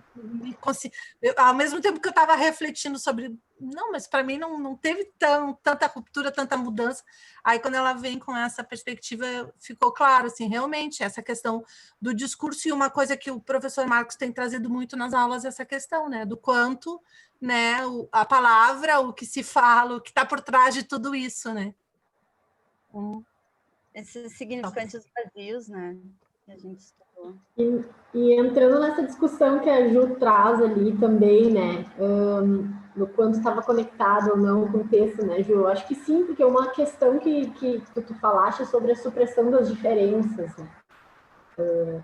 ao mesmo tempo que eu estava refletindo sobre, não, mas para mim não teve tanta ruptura, tanta mudança, aí quando ela vem com essa perspectiva, ficou claro, assim, realmente, essa questão do discurso, e uma coisa que o professor Marcos tem trazido muito nas aulas, essa questão, né, do quanto, né, a palavra, o que se fala, o que está por trás de tudo isso, né. Esses significantes vazios, né, que a gente estudou. E entrando nessa discussão que a Ju traz ali também, né, no quanto estava conectado ou não com o texto, né, Ju? Acho que sim, porque é uma questão que tu falaste sobre a supressão das diferenças, né?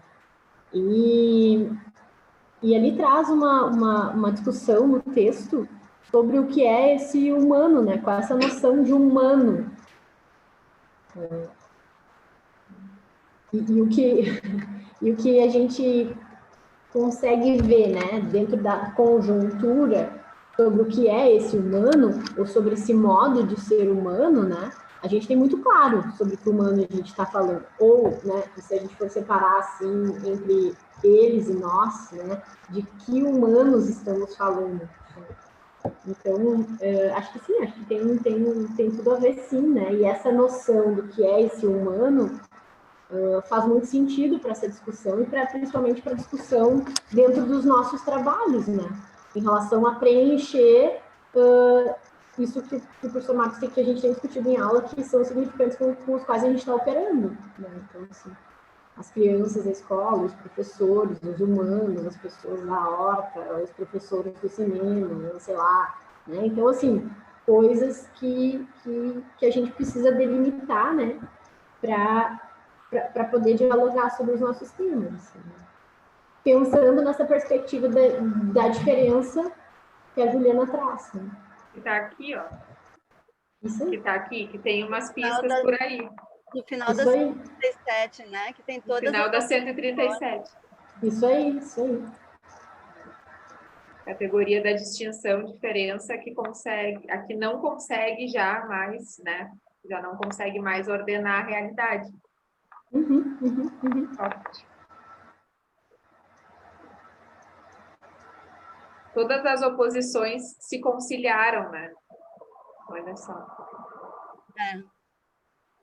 E ali traz uma discussão no texto sobre o que é esse humano, né, com essa noção de humano. E o que a gente consegue ver, né, dentro da conjuntura sobre o que é esse humano, ou sobre esse modo de ser humano, né, a gente tem muito claro sobre que humano a gente está falando. Ou, né, se a gente for separar, assim, entre eles e nós, né, de que humanos estamos falando. Então, acho que sim, acho que tem tudo a ver, sim, né, e essa noção do que é esse humano faz muito sentido para essa discussão e principalmente para a discussão dentro dos nossos trabalhos, né? Em relação a preencher isso que o professor Marcos que a gente tem discutido em aula, que são significantes com os quais a gente está operando, né? Então, assim, as crianças da escola, os professores, os humanos, as pessoas da horta, os professores do cinema, sei lá, né? Então, assim, coisas que a gente precisa delimitar, né? Para poder dialogar sobre os nossos temas. Assim. Pensando nessa perspectiva da diferença que a Juliana traz. Né? Que está aqui, ó. Isso aí. Que está aqui, que tem umas pistas por aí. No final da 137, né? Que tem todas. No final da 137. Isso aí, isso aí. Categoria da distinção, diferença que consegue, a que não consegue já mais, né? Já não consegue mais ordenar a realidade. Todas as oposições se conciliaram, né? Olha só.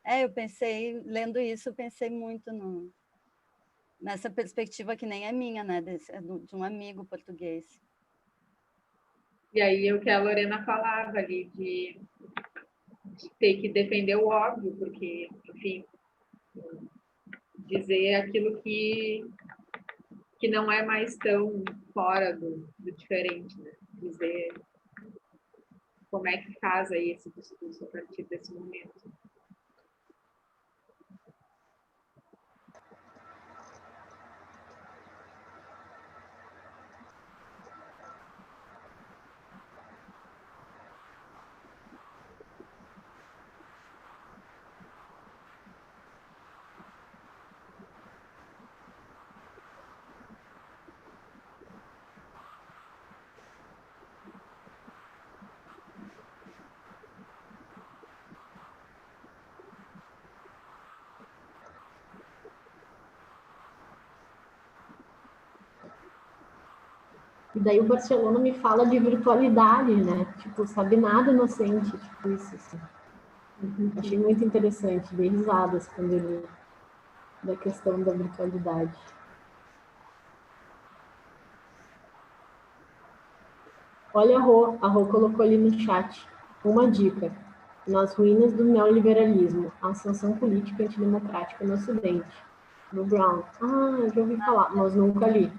Eu pensei, lendo isso, eu pensei muito nessa perspectiva que nem é minha, né? De um amigo português. E aí o que a Lorena falava ali, de ter que defender o óbvio, porque, enfim, dizer aquilo que não é mais tão fora do diferente, né? Dizer como é que faz aí esse discurso a partir desse momento. E daí o Barcelona me fala de virtualidade, né? Tipo, sabe nada inocente, tipo isso, assim. Achei muito interessante, dei risadas quando eu li da questão da virtualidade. Olha, a Rô colocou ali no chat uma dica. Nas ruínas do neoliberalismo, a ascensão política antidemocrática no Ocidente. No Brown. Ah, já ouvi falar, mas nunca li.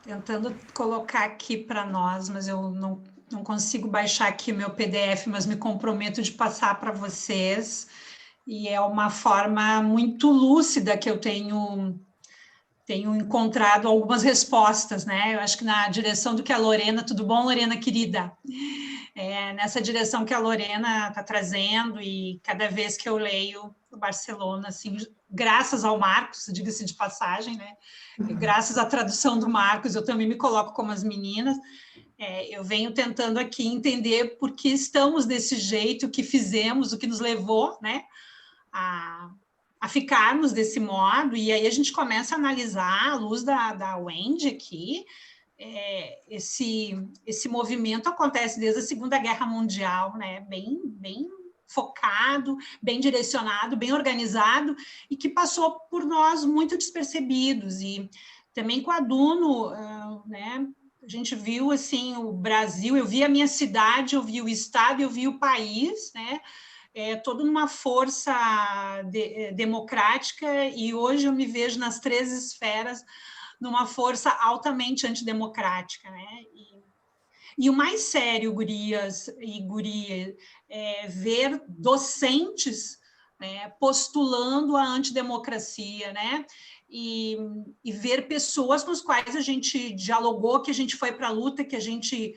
Tentando colocar aqui para nós, mas eu não consigo baixar aqui o meu PDF, mas me comprometo de passar para vocês. E é uma forma muito lúcida que eu tenho encontrado algumas respostas, né? Eu acho que na direção do que a Lorena... Tudo bom, Lorena, querida? Nessa direção que a Lorena está trazendo, e cada vez que eu leio o Barcelona, assim, graças ao Marcos, diga-se de passagem, né? Graças à tradução do Marcos, eu também me coloco como as meninas, eu venho tentando aqui entender por que estamos desse jeito, o que fizemos, o que nos levou, né, a ficarmos desse modo, e aí a gente começa a analisar, à luz da Wendy aqui, esse movimento acontece desde a Segunda Guerra Mundial, né, bem focado, bem direcionado, bem organizado, e que passou por nós muito despercebidos. E também com a Duno, né, a gente viu assim, o Brasil, eu vi a minha cidade, eu vi o estado, eu vi o país, né, toda uma força democrática, e hoje eu me vejo nas 3 esferas numa força altamente antidemocrática, né? E o mais sério, gurias e gurias, é ver docentes, né, postulando a antidemocracia, né? E ver pessoas com as quais a gente dialogou, que a gente foi para a luta, que a gente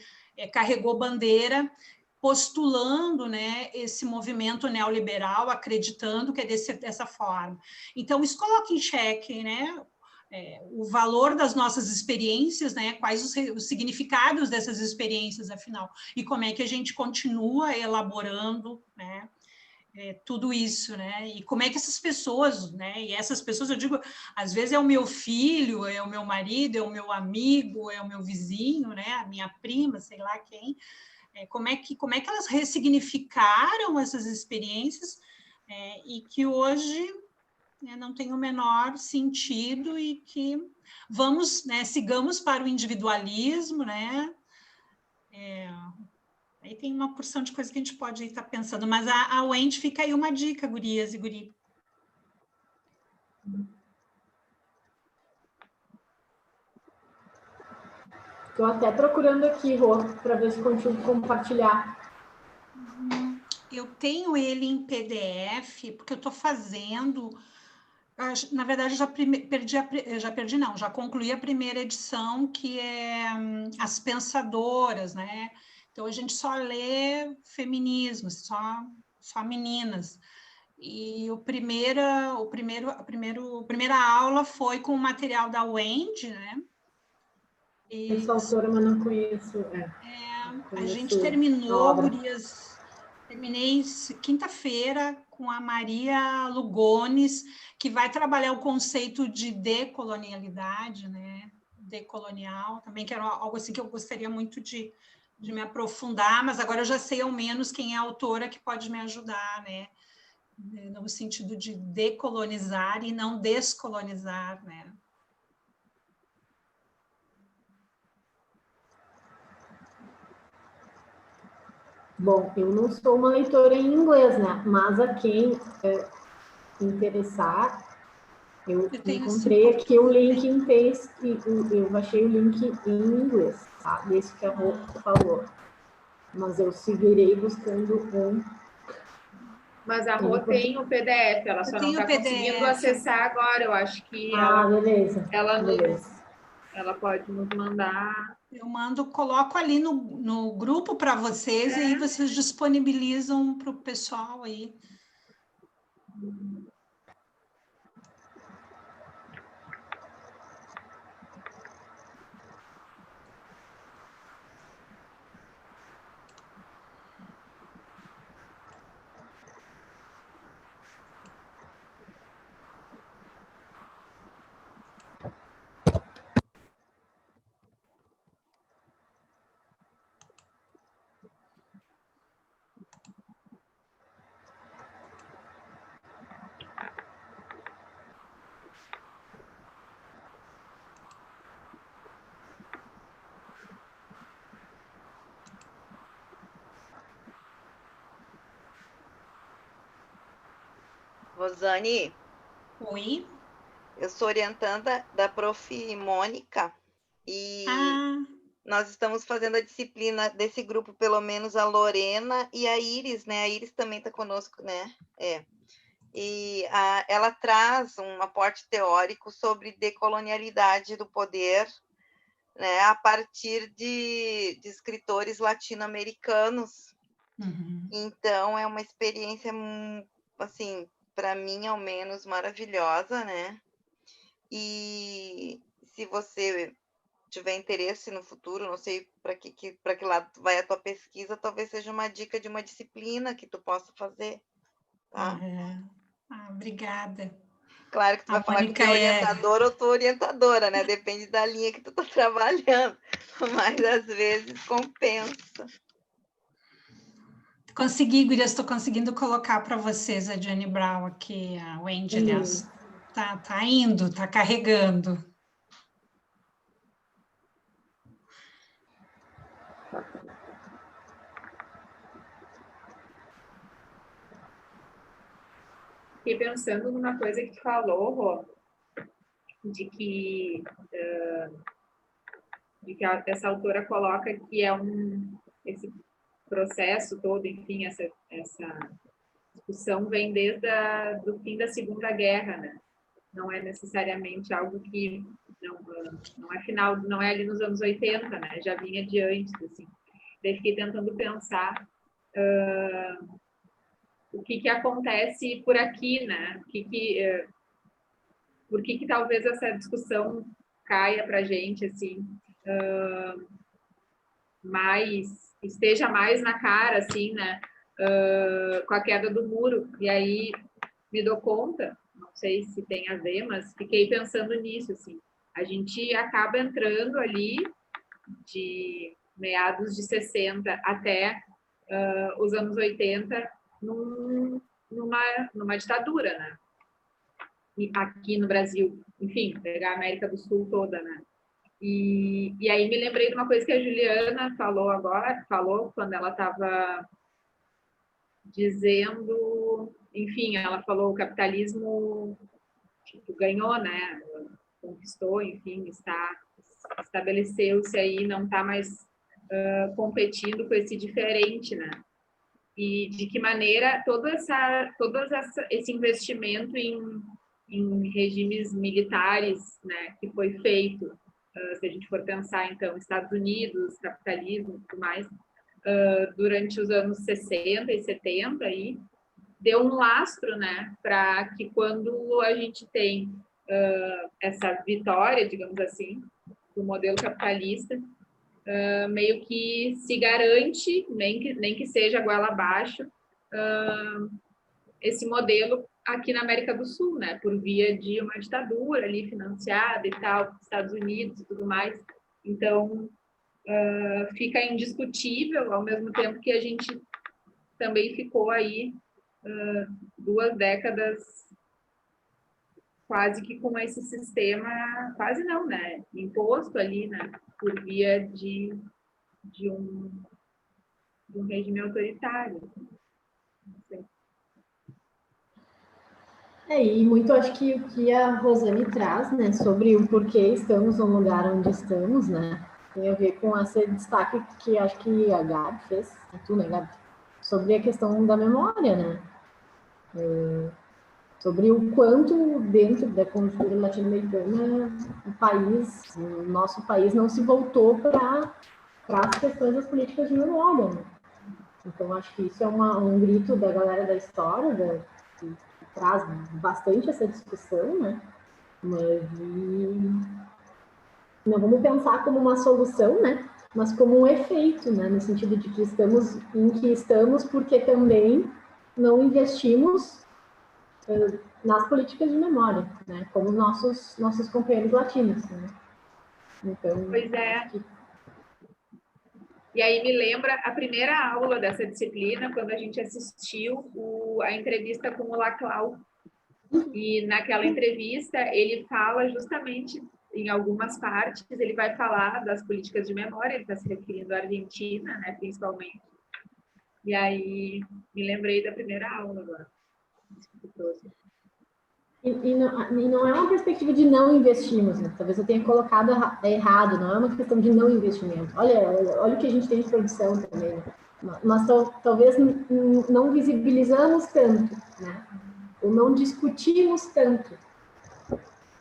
carregou bandeira, postulando, né, esse movimento neoliberal, acreditando que é dessa forma. Então, isso coloca em xeque, né, o valor das nossas experiências, né, quais os significados dessas experiências, afinal, e como é que a gente continua elaborando, né, tudo isso, né, e como é que essas pessoas, né, e essas pessoas, eu digo, às vezes é o meu filho, é o meu marido, é o meu amigo, é o meu vizinho, né, a minha prima, sei lá quem, como é que elas ressignificaram essas experiências, e que hoje não tem o menor sentido, e que vamos, né, sigamos para o individualismo, né? Aí tem uma porção de coisas que a gente pode estar pensando, mas a Wendy fica aí uma dica, gurias e guri. Estou até procurando aqui, Rô, para ver se consigo compartilhar. Eu tenho ele em PDF, porque eu estou fazendo... Na verdade, já concluí a primeira edição, que é As Pensadoras, né? Então, a gente só lê feminismo, só meninas. E a primeira aula foi com o material da Wendy, né? Essa autora, mas não conheço. A gente terminou, gurias, Terminei quinta-feira com a Maria Lugones, que vai trabalhar o conceito de decolonialidade, né? Decolonial, também que era algo assim que eu gostaria muito de me aprofundar, mas agora eu já sei ao menos quem é a autora que pode me ajudar, né? No sentido de decolonizar e não descolonizar, né? Bom, eu não sou uma leitora em inglês, né? Mas a quem interessar, eu encontrei aqui um link em texto, eu baixei o link em inglês, tá? Desse que a Rô falou. Mas eu seguirei buscando um. Mas a Rô tem o PDF, ela só não está conseguindo acessar agora. Eu acho que beleza. Ela pode nos mandar. Eu coloco ali no grupo para vocês e aí vocês disponibilizam para o pessoal aí. Rosane. Oi. Eu sou orientanda da Prof. Mônica e nós estamos fazendo a disciplina desse grupo, pelo menos a Lorena e a Iris, né? A Iris também está conosco, né? E ela traz um aporte teórico sobre decolonialidade do poder, né? A partir de escritores latino-americanos. Uhum. Então, é uma experiência, assim, para mim, ao menos, maravilhosa, né? E se você tiver interesse no futuro, não sei para que lado vai a tua pesquisa, talvez seja uma dica de uma disciplina que tu possa fazer, tá? Obrigada. Claro que tu vai falar que tu é orientadora ou tu orientadora, né? Depende da linha que tu tá trabalhando, mas às vezes compensa. Consegui, Gurias, estou conseguindo colocar para vocês a Jenny Brown aqui, a Wendy, aliás. Tá indo, tá carregando. Fiquei pensando numa coisa que tu falou, Rô, de que essa autora coloca que é esse processo todo, enfim, essa discussão vem desde do fim da Segunda Guerra, né? Não é necessariamente algo que não é final, não é ali nos anos 80, né? Já vinha de antes, assim. Daí fiquei tentando pensar o que acontece por aqui, né? Por que talvez essa discussão caia para a gente, assim, esteja mais na cara, assim, né? Com a queda do muro. E aí me dou conta, não sei se tem a ver, mas fiquei pensando nisso, assim. A gente acaba entrando ali de meados de 60 até os anos 80 numa ditadura, né? E aqui no Brasil, enfim, pegar a América do Sul toda, né? E aí me lembrei de uma coisa que a Juliana falou quando ela estava dizendo, enfim, ela falou o capitalismo ganhou, né? Conquistou, enfim, estabeleceu-se aí, não está mais competindo com esse diferente, né? E de que maneira todo esse investimento em regimes militares, né, que foi feito, se a gente for pensar, então, Estados Unidos, capitalismo e tudo mais, durante os anos 60 e 70, aí, deu um lastro, né, para que quando a gente tem essa vitória, digamos assim, do modelo capitalista, meio que se garante, nem que seja goela abaixo, esse modelo aqui na América do Sul, né? Por via de uma ditadura ali financiada e tal, Estados Unidos e tudo mais. Então, fica indiscutível, ao mesmo tempo que a gente também ficou aí 2 décadas quase que com esse sistema, quase não, né? Imposto ali, né? Por via de um regime autoritário. Não sei. E muito acho que o que a Rosane traz, né, sobre o porquê estamos no lugar onde estamos, né, tem a ver com esse destaque que acho que a Gabi fez, né, Gabi, sobre a questão da memória, né, sobre o quanto dentro da cultura latino-americana o nosso país não se voltou para as questões das políticas de memória, né? Então acho que isso é um grito da galera da história, que traz bastante essa discussão, né? Mas não vamos pensar como uma solução, né? Mas como um efeito, né? No sentido de que estamos porque também não investimos nas políticas de memória, né? Como nossos companheiros latinos, né? Então, pois é. E aí me lembra a primeira aula dessa disciplina, quando a gente assistiu a entrevista com o Laclau. E naquela entrevista ele fala justamente, em algumas partes, ele vai falar das políticas de memória, ele está se referindo à Argentina, né, principalmente. E aí me lembrei da primeira aula agora. E não é uma perspectiva de não investirmos, né? Talvez eu tenha colocado errado, não é uma questão de não investimento. Olha o que a gente tem de produção também, né? Nós talvez não visibilizamos tanto, né? Ou não discutimos tanto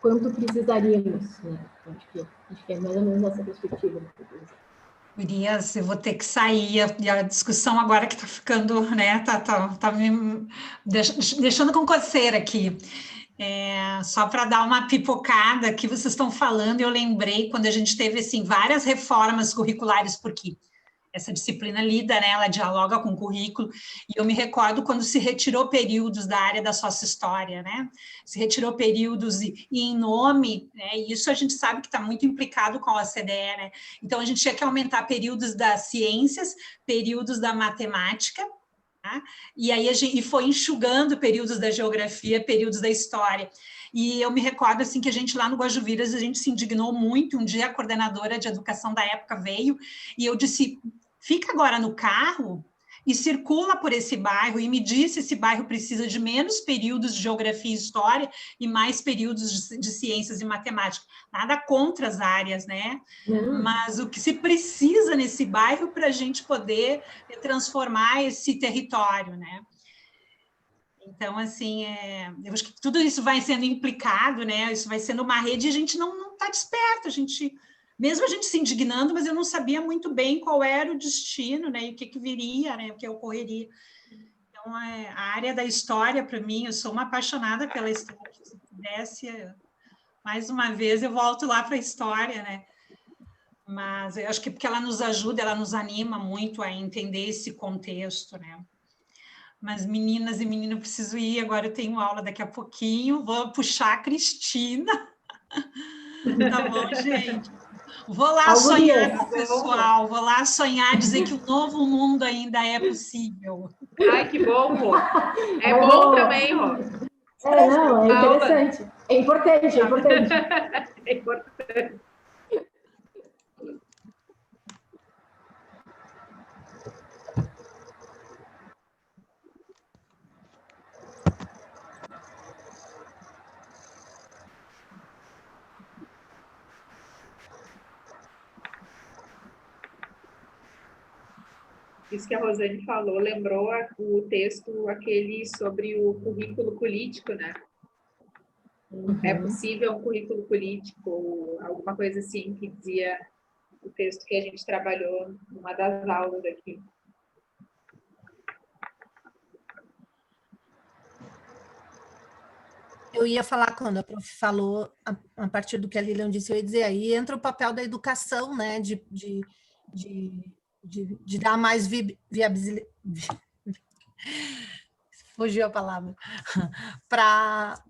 quanto precisaríamos, né? Acho que é mais ou menos essa perspectiva. Gurias, eu vou ter que sair, a discussão agora que está ficando, né, tá me deixando com coceira aqui. Só para dar uma pipocada que vocês estão falando, eu lembrei quando a gente teve, assim, várias reformas curriculares, porque essa disciplina lida, né, ela dialoga com o currículo, e eu me recordo quando se retirou períodos da área da sócio-história, né, se retirou períodos e em nome, né, e isso a gente sabe que está muito implicado com a OCDE, né, então a gente tinha que aumentar períodos das ciências, períodos da matemática, tá? E aí e foi enxugando períodos da geografia, períodos da história. E eu me recordo assim que a gente lá no Guajuviras, a gente se indignou muito. Um dia a coordenadora de educação da época veio e eu disse: fica agora no carro e circula por esse bairro e me diz se esse bairro precisa de menos períodos de geografia e história e mais períodos de ciências e matemática. Nada contra as áreas, né? Mas o que se precisa nesse bairro para a gente poder transformar esse território, né? Então, assim, eu acho que tudo isso vai sendo implicado, né? Isso vai sendo uma rede e a gente não está desperto, mesmo a gente se indignando, mas eu não sabia muito bem qual era o destino, né? E o que viria, né? O que ocorreria. Então, a área da história, para mim, eu sou uma apaixonada pela história. Se pudesse, mais uma vez, eu volto lá para a história, né? Mas eu acho que porque ela nos ajuda, ela nos anima muito a entender esse contexto, né? Mas, meninas e meninos, eu preciso ir, agora eu tenho aula daqui a pouquinho, vou puxar a Cristina. Tá bom, gente? Vou lá sonhar com o pessoal, vou lá sonhar, dizer que o novo mundo ainda é possível. Ai, que bom, Rô. É bom também, Rô. Não, é interessante. É importante, é importante. É importante. Isso que a Rosane falou, lembrou o texto aquele sobre o currículo político, né? É possível um currículo político, alguma coisa assim, que dizia o texto que a gente trabalhou numa das aulas aqui. Eu ia falar, quando a prof falou, a partir do que a Lilian disse, eu ia dizer, aí entra o papel da educação, né, de dar mais fugiu a palavra, para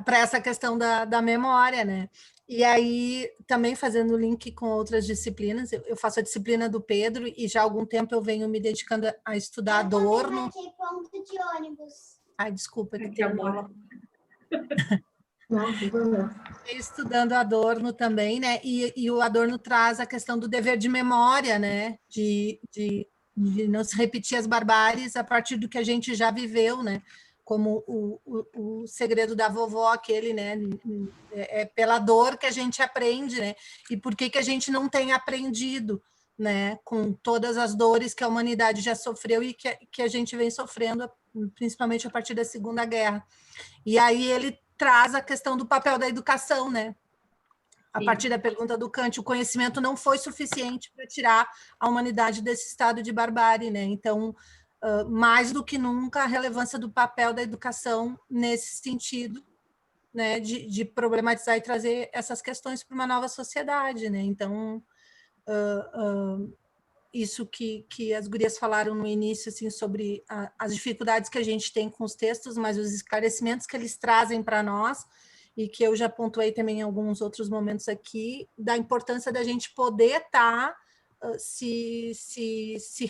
essa questão da memória, né? E aí, também fazendo link com outras disciplinas, eu faço a disciplina do Pedro e já há algum tempo eu venho me dedicando a estudar Adorno. Ponto de ônibus. Ai, desculpa, que tem uma... Não, estudando Adorno também, né? E o Adorno traz a questão do dever de memória, né? De não se repetir as barbáries a partir do que a gente já viveu, né? Como o segredo da vovó, aquele, né? É pela dor que a gente aprende, né? E por que a gente não tem aprendido, né? Com todas as dores que a humanidade já sofreu e que a gente vem sofrendo, principalmente a partir da Segunda Guerra. E aí ele traz a questão do papel da educação, né? A partir da pergunta do Kant, o conhecimento não foi suficiente para tirar a humanidade desse estado de barbárie, né? Então, mais do que nunca, a relevância do papel da educação nesse sentido, né? De problematizar e trazer essas questões para uma nova sociedade, né? Então, isso que as gurias falaram no início, assim, sobre as dificuldades que a gente tem com os textos, mas os esclarecimentos que eles trazem para nós, e que eu já pontuei também em alguns outros momentos aqui, da importância da gente poder estar se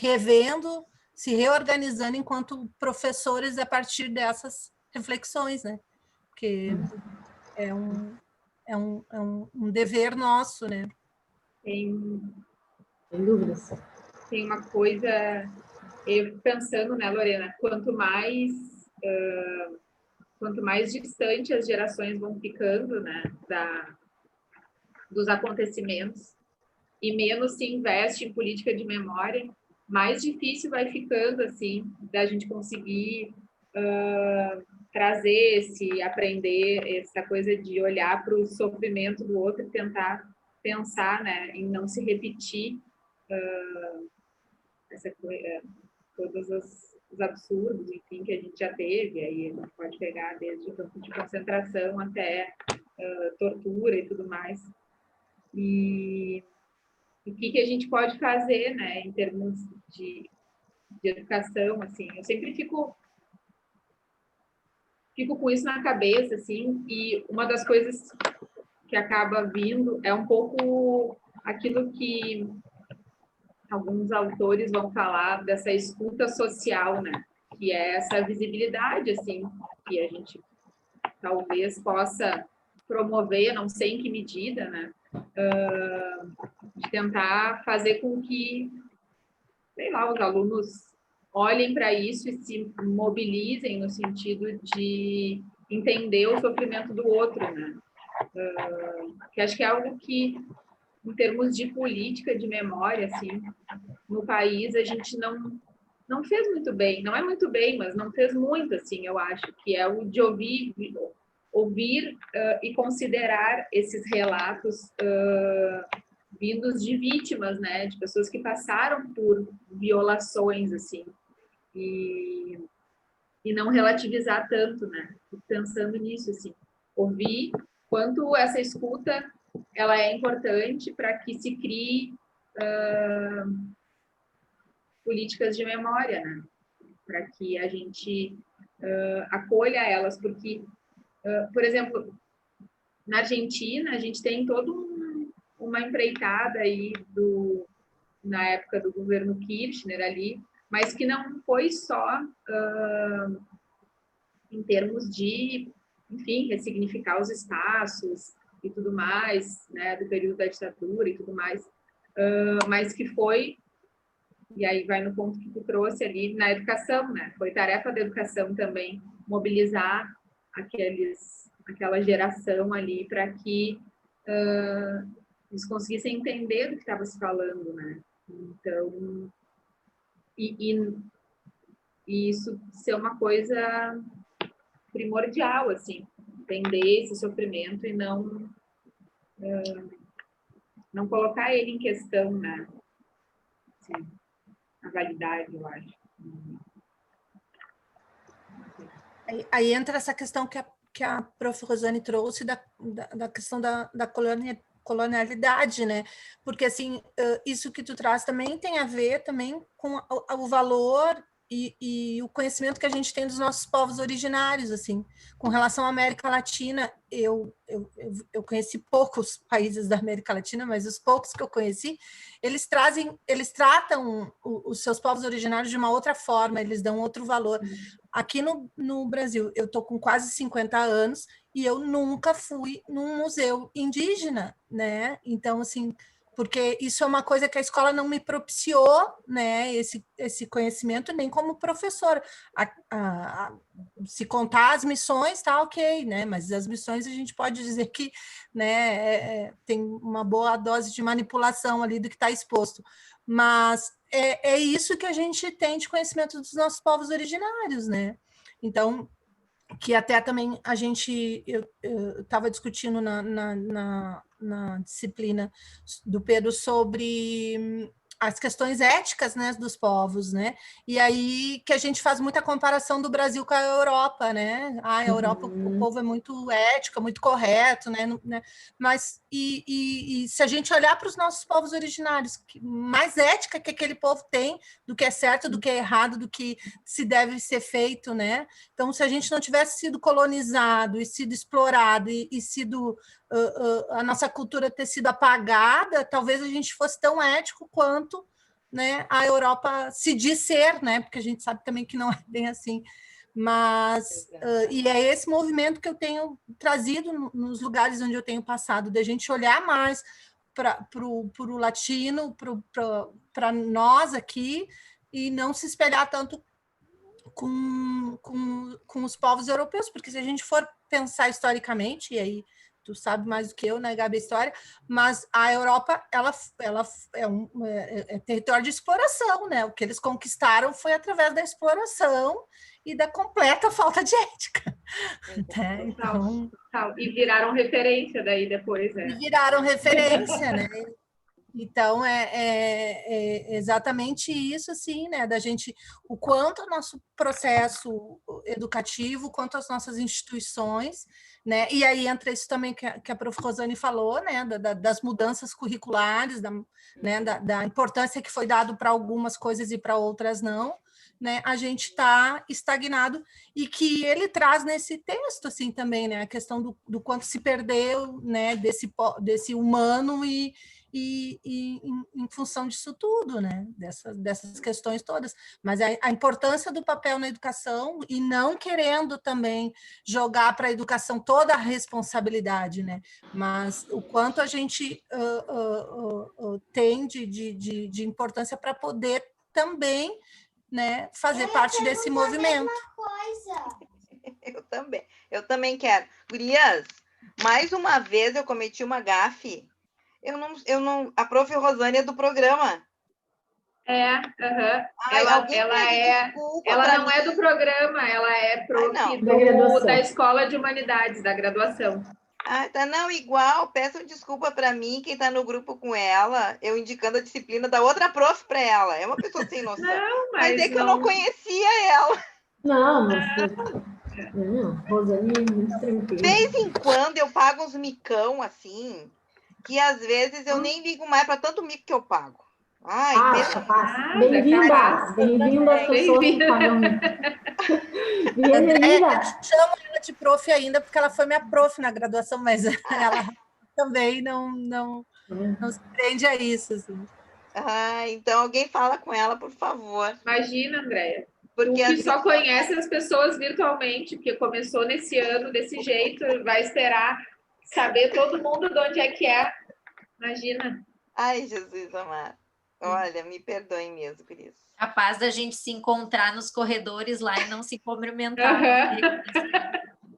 revendo, se reorganizando enquanto professores a partir dessas reflexões, né? Porque é um dever nosso, né? Sem dúvidas. Tem uma coisa, eu fico pensando, né, Lorena, quanto mais distante as gerações vão ficando, né, dos acontecimentos, e menos se investe em política de memória, mais difícil vai ficando, assim, da gente conseguir trazer aprender essa coisa de olhar para o sofrimento do outro e tentar pensar, né, em não se repetir todos os absurdos, enfim, que a gente já teve. Aí a gente pode pegar desde o campo de concentração até tortura e tudo mais. E o que a gente pode fazer, né, em termos de educação, assim. Eu sempre fico com isso na cabeça, assim, e uma das coisas que acaba vindo é um pouco aquilo que alguns autores vão falar dessa escuta social, né? Que é essa visibilidade, assim, que a gente talvez possa promover, não sei em que medida, né? De tentar fazer com que, sei lá, os alunos olhem para isso e se mobilizem no sentido de entender o sofrimento do outro, né? Que acho que é algo que, em termos de política de memória, assim, no país a gente não fez muito bem, não é muito bem, mas não fez muito, assim, eu acho, que é o de ouvir e considerar esses relatos vindos de vítimas, né, de pessoas que passaram por violações, assim, e não relativizar tanto, né, pensando nisso, assim, ouvir quanto essa escuta ela é importante para que se crie políticas de memória, né? Para que a gente acolha elas, porque, por exemplo, na Argentina, a gente tem toda uma empreitada aí na época do governo Kirchner ali, mas que não foi só em termos de, enfim, ressignificar os espaços e tudo mais, né, do período da ditadura e tudo mais, mas que foi, e aí vai no ponto que tu trouxe ali, na educação, né, foi tarefa da educação também mobilizar aquela geração ali para que eles conseguissem entender do que estava se falando, né, então, e isso ser uma coisa primordial, assim, entender esse sofrimento e não colocar ele em questão, né? Assim, a validade, eu acho. Aí entra essa questão que a prof. Rosane trouxe da questão da colonialidade, né? Porque, assim, isso que tu traz também tem a ver também com o valor e o conhecimento que a gente tem dos nossos povos originários, assim. Com relação à América Latina, eu conheci poucos países da América Latina, mas os poucos que eu conheci, eles tratam os seus povos originários de uma outra forma, eles dão outro valor. Aqui no Brasil, eu estou com quase 50 anos e eu nunca fui num museu indígena, né? Então, assim, porque isso é uma coisa que a escola não me propiciou, né, esse conhecimento, nem como professora. Se contar as missões, tá ok, né, mas as missões a gente pode dizer que, né, tem uma boa dose de manipulação ali do que está exposto, mas é isso que a gente tem de conhecimento dos nossos povos originários, né, então, que até também eu estava discutindo na disciplina do Pedro sobre as questões éticas, né, dos povos, né? E aí que a gente faz muita comparação do Brasil com a Europa, né? A Europa, o povo é muito ético, é muito correto, né? Mas e se a gente olhar para os nossos povos originários, mais ética que aquele povo tem do que é certo, do que é errado, do que se deve ser feito, né? Então, se a gente não tivesse sido colonizado e sido explorado e sido a nossa cultura ter sido apagada, talvez a gente fosse tão ético quanto, né, a Europa se diz ser, né, porque a gente sabe também que não é bem assim. Mas, e é esse movimento que eu tenho trazido nos lugares onde eu tenho passado, da gente olhar mais para o latino, para nós aqui, e não se espelhar tanto com os povos europeus, porque se a gente for pensar historicamente, e aí tu sabe mais do que eu, né, Gabi, a história, mas a Europa, ela é território de exploração, né? O que eles conquistaram foi através da exploração e da completa falta de ética. Né? Então, e viraram referência daí depois, né? E viraram referência, né? Então, é exatamente isso, assim, né? Da gente, o quanto o nosso processo educativo, quanto as nossas instituições, né? E aí entra isso também que a prof. Rosane falou, né? Das mudanças curriculares, da importância que foi dado para algumas coisas e para outras não, né? A gente está estagnado e que ele traz nesse texto, assim, também, né? A questão do quanto se perdeu, né? Desse humano e em função disso tudo, né? Dessas questões todas. Mas a importância do papel na educação e não querendo também jogar para a educação toda a responsabilidade, né? Mas o quanto a gente tem de importância para poder também, né, fazer parte desse movimento. Eu também quero. Gurias, mais uma vez eu cometi uma gafe. A prof. Rosane é do programa. Ela não é do programa, ela é prof da Escola de Humanidades, da graduação. Ah, tá, não, igual, peçam desculpa para mim, quem está no grupo com ela, eu indicando a disciplina da outra prof para ela, é uma pessoa sem noção. Não, mas é que eu não conhecia ela. Não, Rosane, muito tranquila. De vez em quando eu pago uns micão, assim, que às vezes eu nem ligo mais para tanto mico que eu pago. Ai, bem-vinda às pessoas que pagam mico. Bem-vinda. Chamo ela de prof ainda, porque ela foi minha prof na graduação, mas ela também não se prende a isso. Assim. Então alguém fala com ela, por favor. Imagina, Andréia. Porque tu que só conhece as pessoas virtualmente, porque começou nesse ano desse jeito, vai esperar saber todo mundo de onde é que é. Imagina. Ai, Jesus amado. Olha, me perdoem mesmo por isso. Capaz da gente se encontrar nos corredores lá e não se cumprimentar.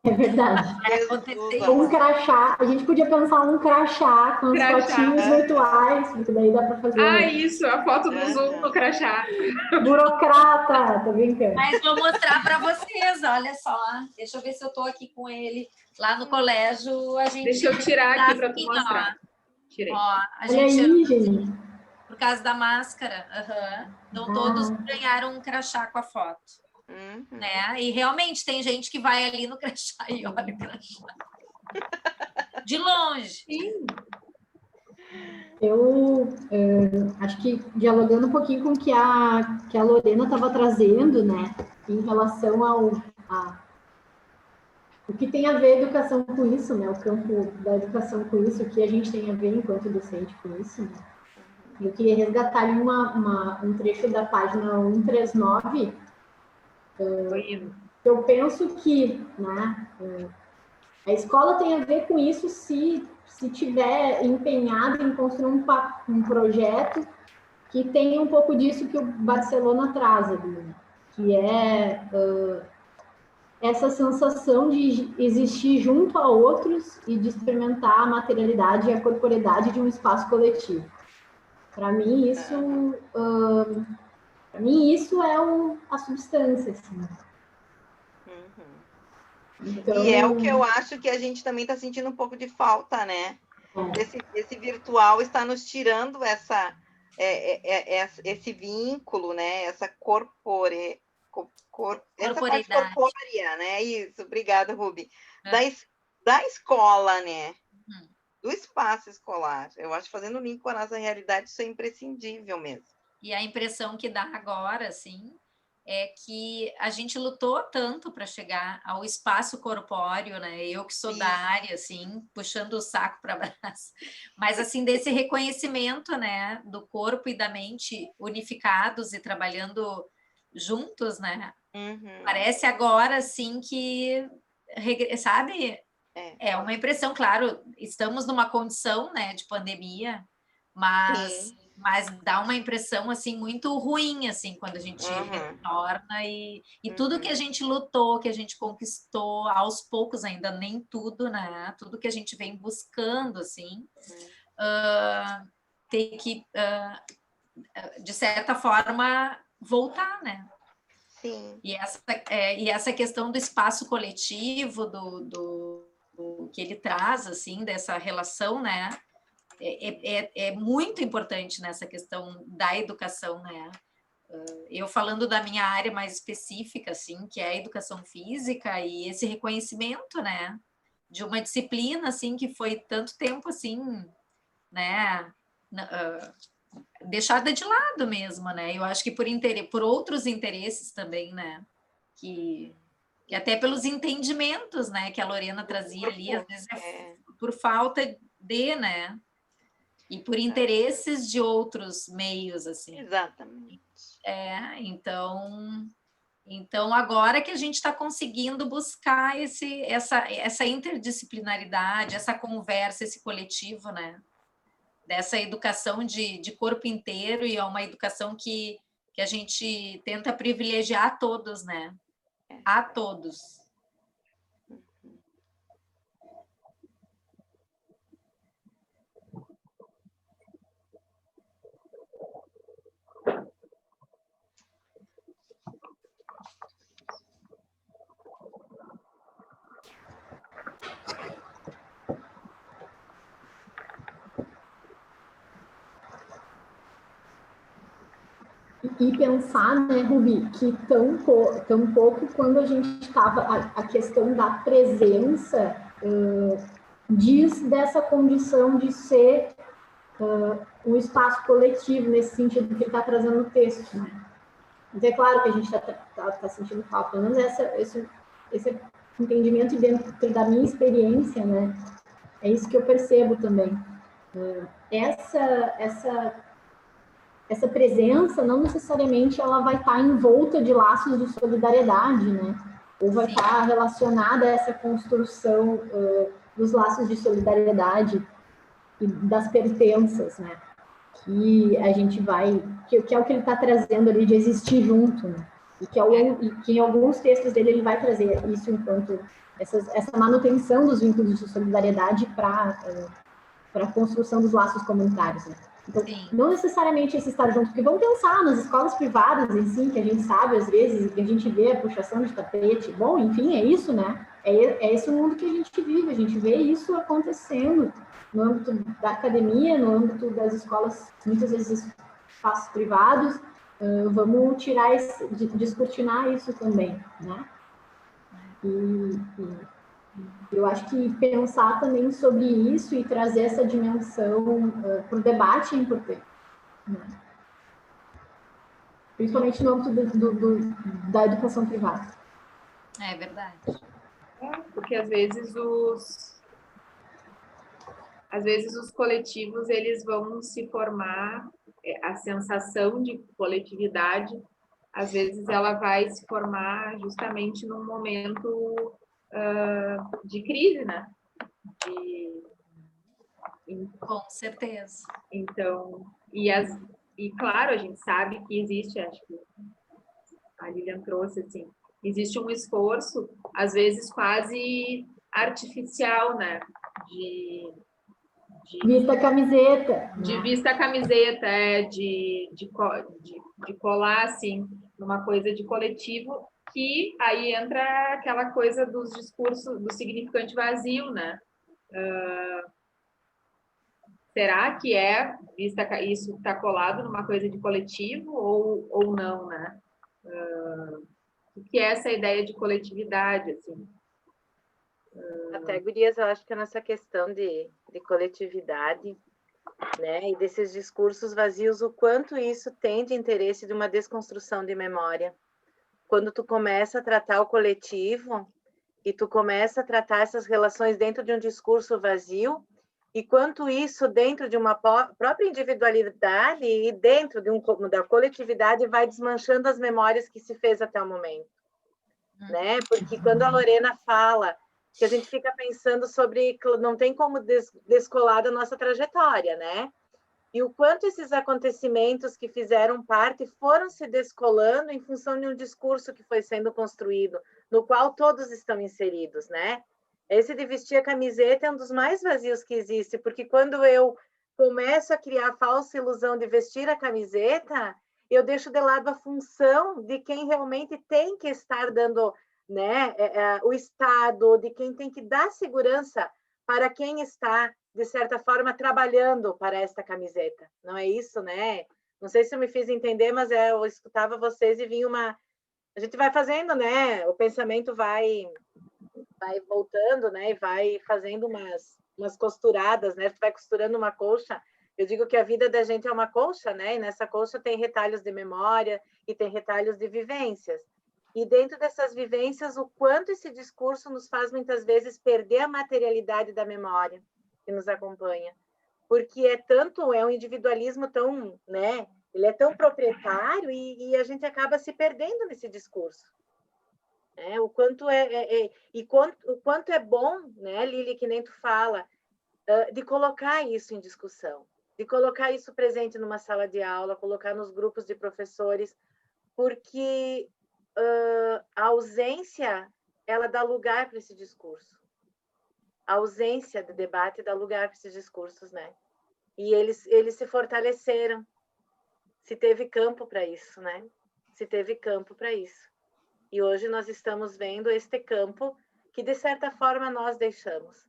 É verdade. Vai acontecer um crachá. A gente podia pensar um crachá com as fotinhos virtuais, porque daí dá para fazer. Isso, a foto do Zoom no crachá. Burocrata, tô brincando. Mas vou mostrar para vocês, olha só. Deixa eu ver se eu estou aqui com ele. Lá no colégio, a gente... Deixa eu tirar aqui para tu mostrar. Tirei. Ó, a gente... Por causa da máscara. Então, todos ganharam um crachá com a foto. Né? E realmente tem gente que vai ali no crachá e olha o crachá. De longe. Eu acho que dialogando um pouquinho com o que a Lorena estava trazendo, né, em relação o que tem a ver a educação com isso, né, o campo da educação com isso, o que a gente tem a ver enquanto docente com isso, né. Eu queria resgatar ali um trecho da página 139, eu penso que, né, a escola tem a ver com isso se tiver empenhada em construir um projeto que tenha um pouco disso que o Barcelona traz ali, que é essa sensação de existir junto a outros e de experimentar a materialidade e a corporeidade de um espaço coletivo. Para mim, isso é a substância, assim. Então... E é o que eu acho que a gente também está sentindo um pouco de falta, né? Esse virtual está nos tirando esse vínculo, né? Essa corporeidade. Essa parte corpórea, né? Isso, obrigada, Rubi. Da escola, né? Do espaço escolar. Eu acho que fazendo link com a nossa realidade, isso é imprescindível mesmo. E a impressão que dá agora, assim, é que a gente lutou tanto para chegar ao espaço corpóreo, né? Eu que sou da área, assim, puxando o saco para braço, mas assim desse reconhecimento, né, do corpo e da mente unificados e trabalhando juntos, né? Parece agora, assim, que, sabe? É uma impressão, claro, estamos numa condição, né, de pandemia, mas dá uma impressão, assim, muito ruim, assim, quando a gente retorna e tudo que a gente lutou, que a gente conquistou, aos poucos ainda, nem tudo, né, tudo que a gente vem buscando, assim, tem que, de certa forma, voltar, né? Sim. E essa questão do espaço coletivo, do que ele traz, assim, dessa relação, né? É muito importante nessa questão da educação, né? Eu falando da minha área mais específica, assim, que é a educação física e esse reconhecimento, né? De uma disciplina, assim, que foi tanto tempo, assim, né? Deixada de lado mesmo, né? Eu acho que por outros interesses também, né? Que até pelos entendimentos, né? Que a Lorena trazia ali, às vezes por falta de, né? E por interesses de outros meios, assim. Exatamente. Então agora que a gente está conseguindo buscar essa interdisciplinaridade, essa conversa, esse coletivo, né? Dessa educação de corpo inteiro, e é uma educação que a gente tenta privilegiar a todos, né? A todos. E pensar, né, Rubi, que tão pouco quando a gente estava, a questão da presença diz dessa condição de ser um espaço coletivo, nesse sentido que ele está trazendo no texto, né? Então, é claro que a gente está sentindo falta, pelo menos esse entendimento dentro da minha experiência, né? É isso que eu percebo também. Essa presença, não necessariamente ela vai estar envolta de laços de solidariedade, né? Ou vai estar relacionada a essa construção dos laços de solidariedade e das pertenças, né? Que a gente vai... Que é o que ele está trazendo ali de existir junto, né? E que em alguns textos dele ele vai trazer isso enquanto essa manutenção dos vínculos de solidariedade para a construção dos laços comunitários, né? Então, não necessariamente esse estar junto, porque vamos pensar nas escolas privadas em si, que a gente sabe às vezes, que a gente vê a puxação de tapete, bom, enfim, é isso, né? É esse o mundo que a gente vive, a gente vê isso acontecendo no âmbito da academia, no âmbito das escolas, muitas vezes espaços privados, vamos descortinar isso também, né? E eu acho que pensar também sobre isso e trazer essa dimensão para o debate é importante. né? Principalmente no âmbito da educação privada. É verdade. Porque às vezes os coletivos eles vão se formar, a sensação de coletividade, às vezes ela vai se formar justamente num momento de crise, né? Com certeza. Então, e claro, a gente sabe que existe, acho que a Lilian trouxe, assim, existe um esforço, às vezes quase artificial, né? De vista camiseta. De vista camiseta, de colar, assim, numa coisa de coletivo, que aí entra aquela coisa dos discursos, do significante vazio, né? Será que isso está colado numa coisa de coletivo ou não, né? O que é essa ideia de coletividade, assim? Até, gurias, eu acho que nessa questão de coletividade, né, e desses discursos vazios, o quanto isso tem de interesse de uma desconstrução de memória. Quando tu começa a tratar o coletivo e tu começa a tratar essas relações dentro de um discurso vazio, e quanto isso dentro de uma própria individualidade e dentro da coletividade vai desmanchando as memórias que se fez até o momento, né? Porque quando a Lorena fala que a gente fica pensando sobre, não tem como descolar da nossa trajetória, né? E o quanto esses acontecimentos que fizeram parte foram se descolando em função de um discurso que foi sendo construído, no qual todos estão inseridos, né? Esse de vestir a camiseta é um dos mais vazios que existe, porque quando eu começo a criar a falsa ilusão de vestir a camiseta, eu deixo de lado a função de quem realmente tem que estar dando, né, o Estado, de quem tem que dar segurança para quem está, de certa forma, trabalhando para esta camiseta. Não é isso, né? Não sei se eu me fiz entender, mas eu escutava vocês e vinha uma... A gente vai fazendo, né? O pensamento vai voltando, né? E vai fazendo umas costuradas, né? Tu vai costurando uma colcha. Eu digo que a vida da gente é uma colcha, né? E nessa colcha tem retalhos de memória e tem retalhos de vivências. E dentro dessas vivências, o quanto esse discurso nos faz muitas vezes perder a materialidade da memória que nos acompanha. Porque é um individualismo tão, né? Ele é tão proprietário e a gente acaba se perdendo nesse discurso. O quanto o quanto é bom, né, Lili, que nem tu fala, de colocar isso em discussão, de colocar isso presente numa sala de aula, colocar nos grupos de professores, porque a ausência, ela dá lugar para esse discurso. A ausência de debate dá lugar para esses discursos, né? E eles se fortaleceram. Se teve campo para isso, né? Se teve campo para isso. E hoje nós estamos vendo este campo que, de certa forma, nós deixamos.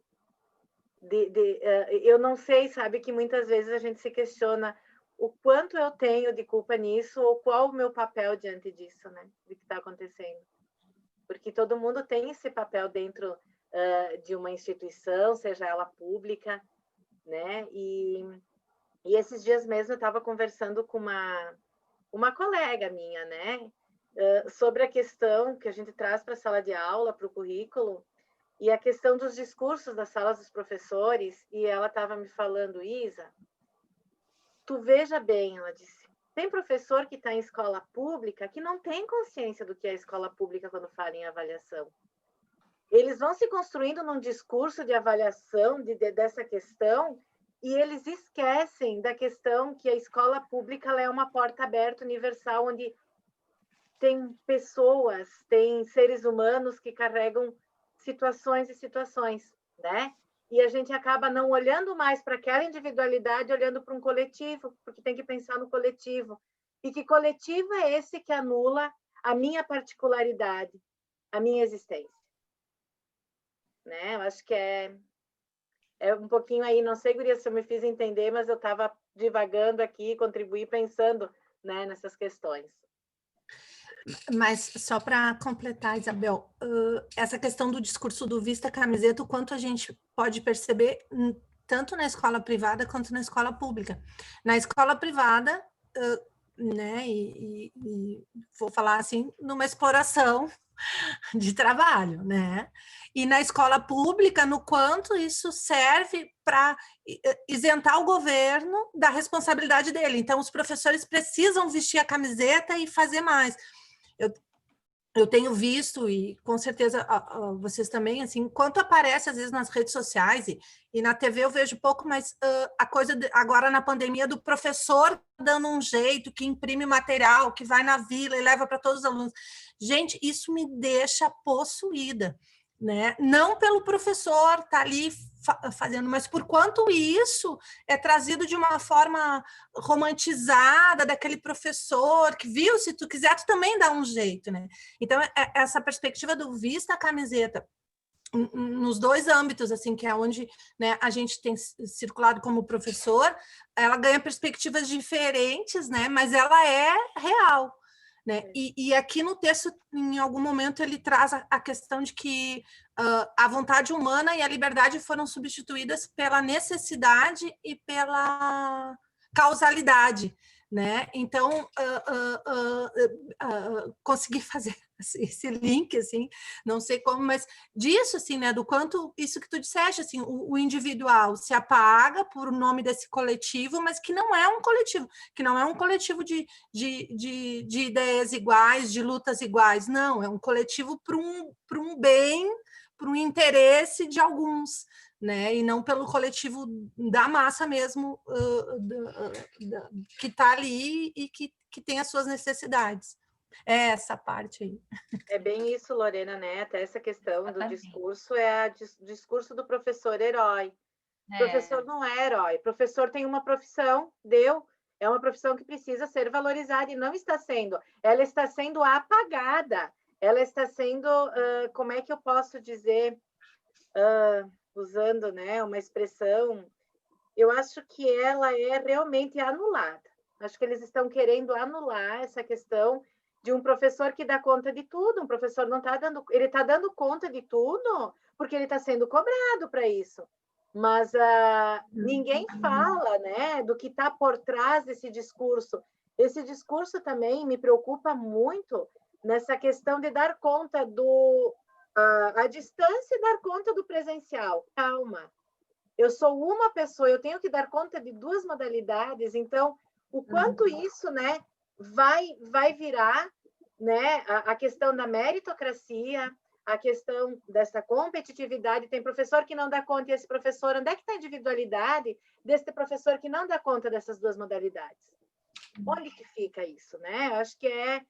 Eu não sei, sabe, que muitas vezes a gente se questiona o quanto eu tenho de culpa nisso ou qual o meu papel diante disso, né? Do que está acontecendo. Porque todo mundo tem esse papel dentro de uma instituição, seja ela pública, né? E esses dias mesmo eu estava conversando com uma colega minha, né? Sobre a questão que a gente traz para a sala de aula, para o currículo, e a questão dos discursos das salas dos professores, e ela estava me falando, Isa, tu veja bem, ela disse, tem professor que está em escola pública que não tem consciência do que é escola pública quando fala em avaliação. Eles vão se construindo num discurso de avaliação dessa questão e eles esquecem da questão que a escola pública ela é uma porta aberta universal, onde tem pessoas, tem seres humanos que carregam situações e situações, né? E a gente acaba não olhando mais para aquela individualidade, olhando para um coletivo, porque tem que pensar no coletivo. E que coletivo é esse que anula a minha particularidade, a minha existência? Né? Eu acho que é um pouquinho aí, não sei, guria, se eu me fiz entender, mas eu estava divagando aqui, contribuí pensando, né, nessas questões. Mas só para completar, Isabel, essa questão do discurso do vista camiseta, o quanto a gente pode perceber tanto na escola privada quanto na escola pública. Na escola privada, né, e vou falar assim, numa exploração de trabalho, né? E na escola pública, no quanto isso serve para isentar o governo da responsabilidade dele. Então, os professores precisam vestir a camiseta e fazer mais. Eu tenho visto, e com certeza vocês também, assim, quanto aparece às vezes nas redes sociais e na TV eu vejo pouco, mas a coisa agora na pandemia do professor dando um jeito, que imprime material, que vai na vila e leva para todos os alunos. Gente, isso me deixa possuída, né? Não pelo professor estar ali fazendo, mas por quanto isso é trazido de uma forma romantizada daquele professor que viu, se tu quiser, tu também dá um jeito, né? Então, essa perspectiva do vista a camiseta nos dois âmbitos, assim, que é onde, né, a gente tem circulado como professor, ela ganha perspectivas diferentes, né? Mas ela é real. Né? E aqui no texto, em algum momento, ele traz a questão de que a vontade humana e a liberdade foram substituídas pela necessidade e pela causalidade, né? Então, consegui fazer esse link, assim, não sei como, mas disso, assim, né, do quanto isso que tu disseste, assim, o individual se apaga por nome desse coletivo, mas que não é um coletivo, de ideias iguais, de lutas iguais, não, é um coletivo para um bem, para um interesse de alguns, né, e não pelo coletivo da massa mesmo, que está ali e que tem as suas necessidades. É essa parte aí. É bem isso, Lorena, né? Até essa questão do discurso é o discurso do professor herói. O professor não é herói. O professor tem uma profissão, é uma profissão que precisa ser valorizada e não está sendo. Ela está sendo apagada. Ela está sendo, como é que eu posso dizer, usando, né, uma expressão, eu acho que ela é realmente anulada. Acho que eles estão querendo anular essa questão de um professor que dá conta de tudo. Um professor não está dando, ele está dando conta de tudo porque ele está sendo cobrado para isso. Mas ninguém fala, né, do que está por trás desse discurso. Esse discurso também me preocupa muito nessa questão de dar conta a distância e dar conta do presencial. Calma. Eu sou uma pessoa, eu tenho que dar conta de duas modalidades, então o quanto isso, né, vai virar, né, a questão da meritocracia, a questão dessa competitividade. Tem professor que não dá conta, e esse professor, onde é que está a individualidade desse professor que não dá conta dessas duas modalidades? Onde que fica isso, né? Eu acho que é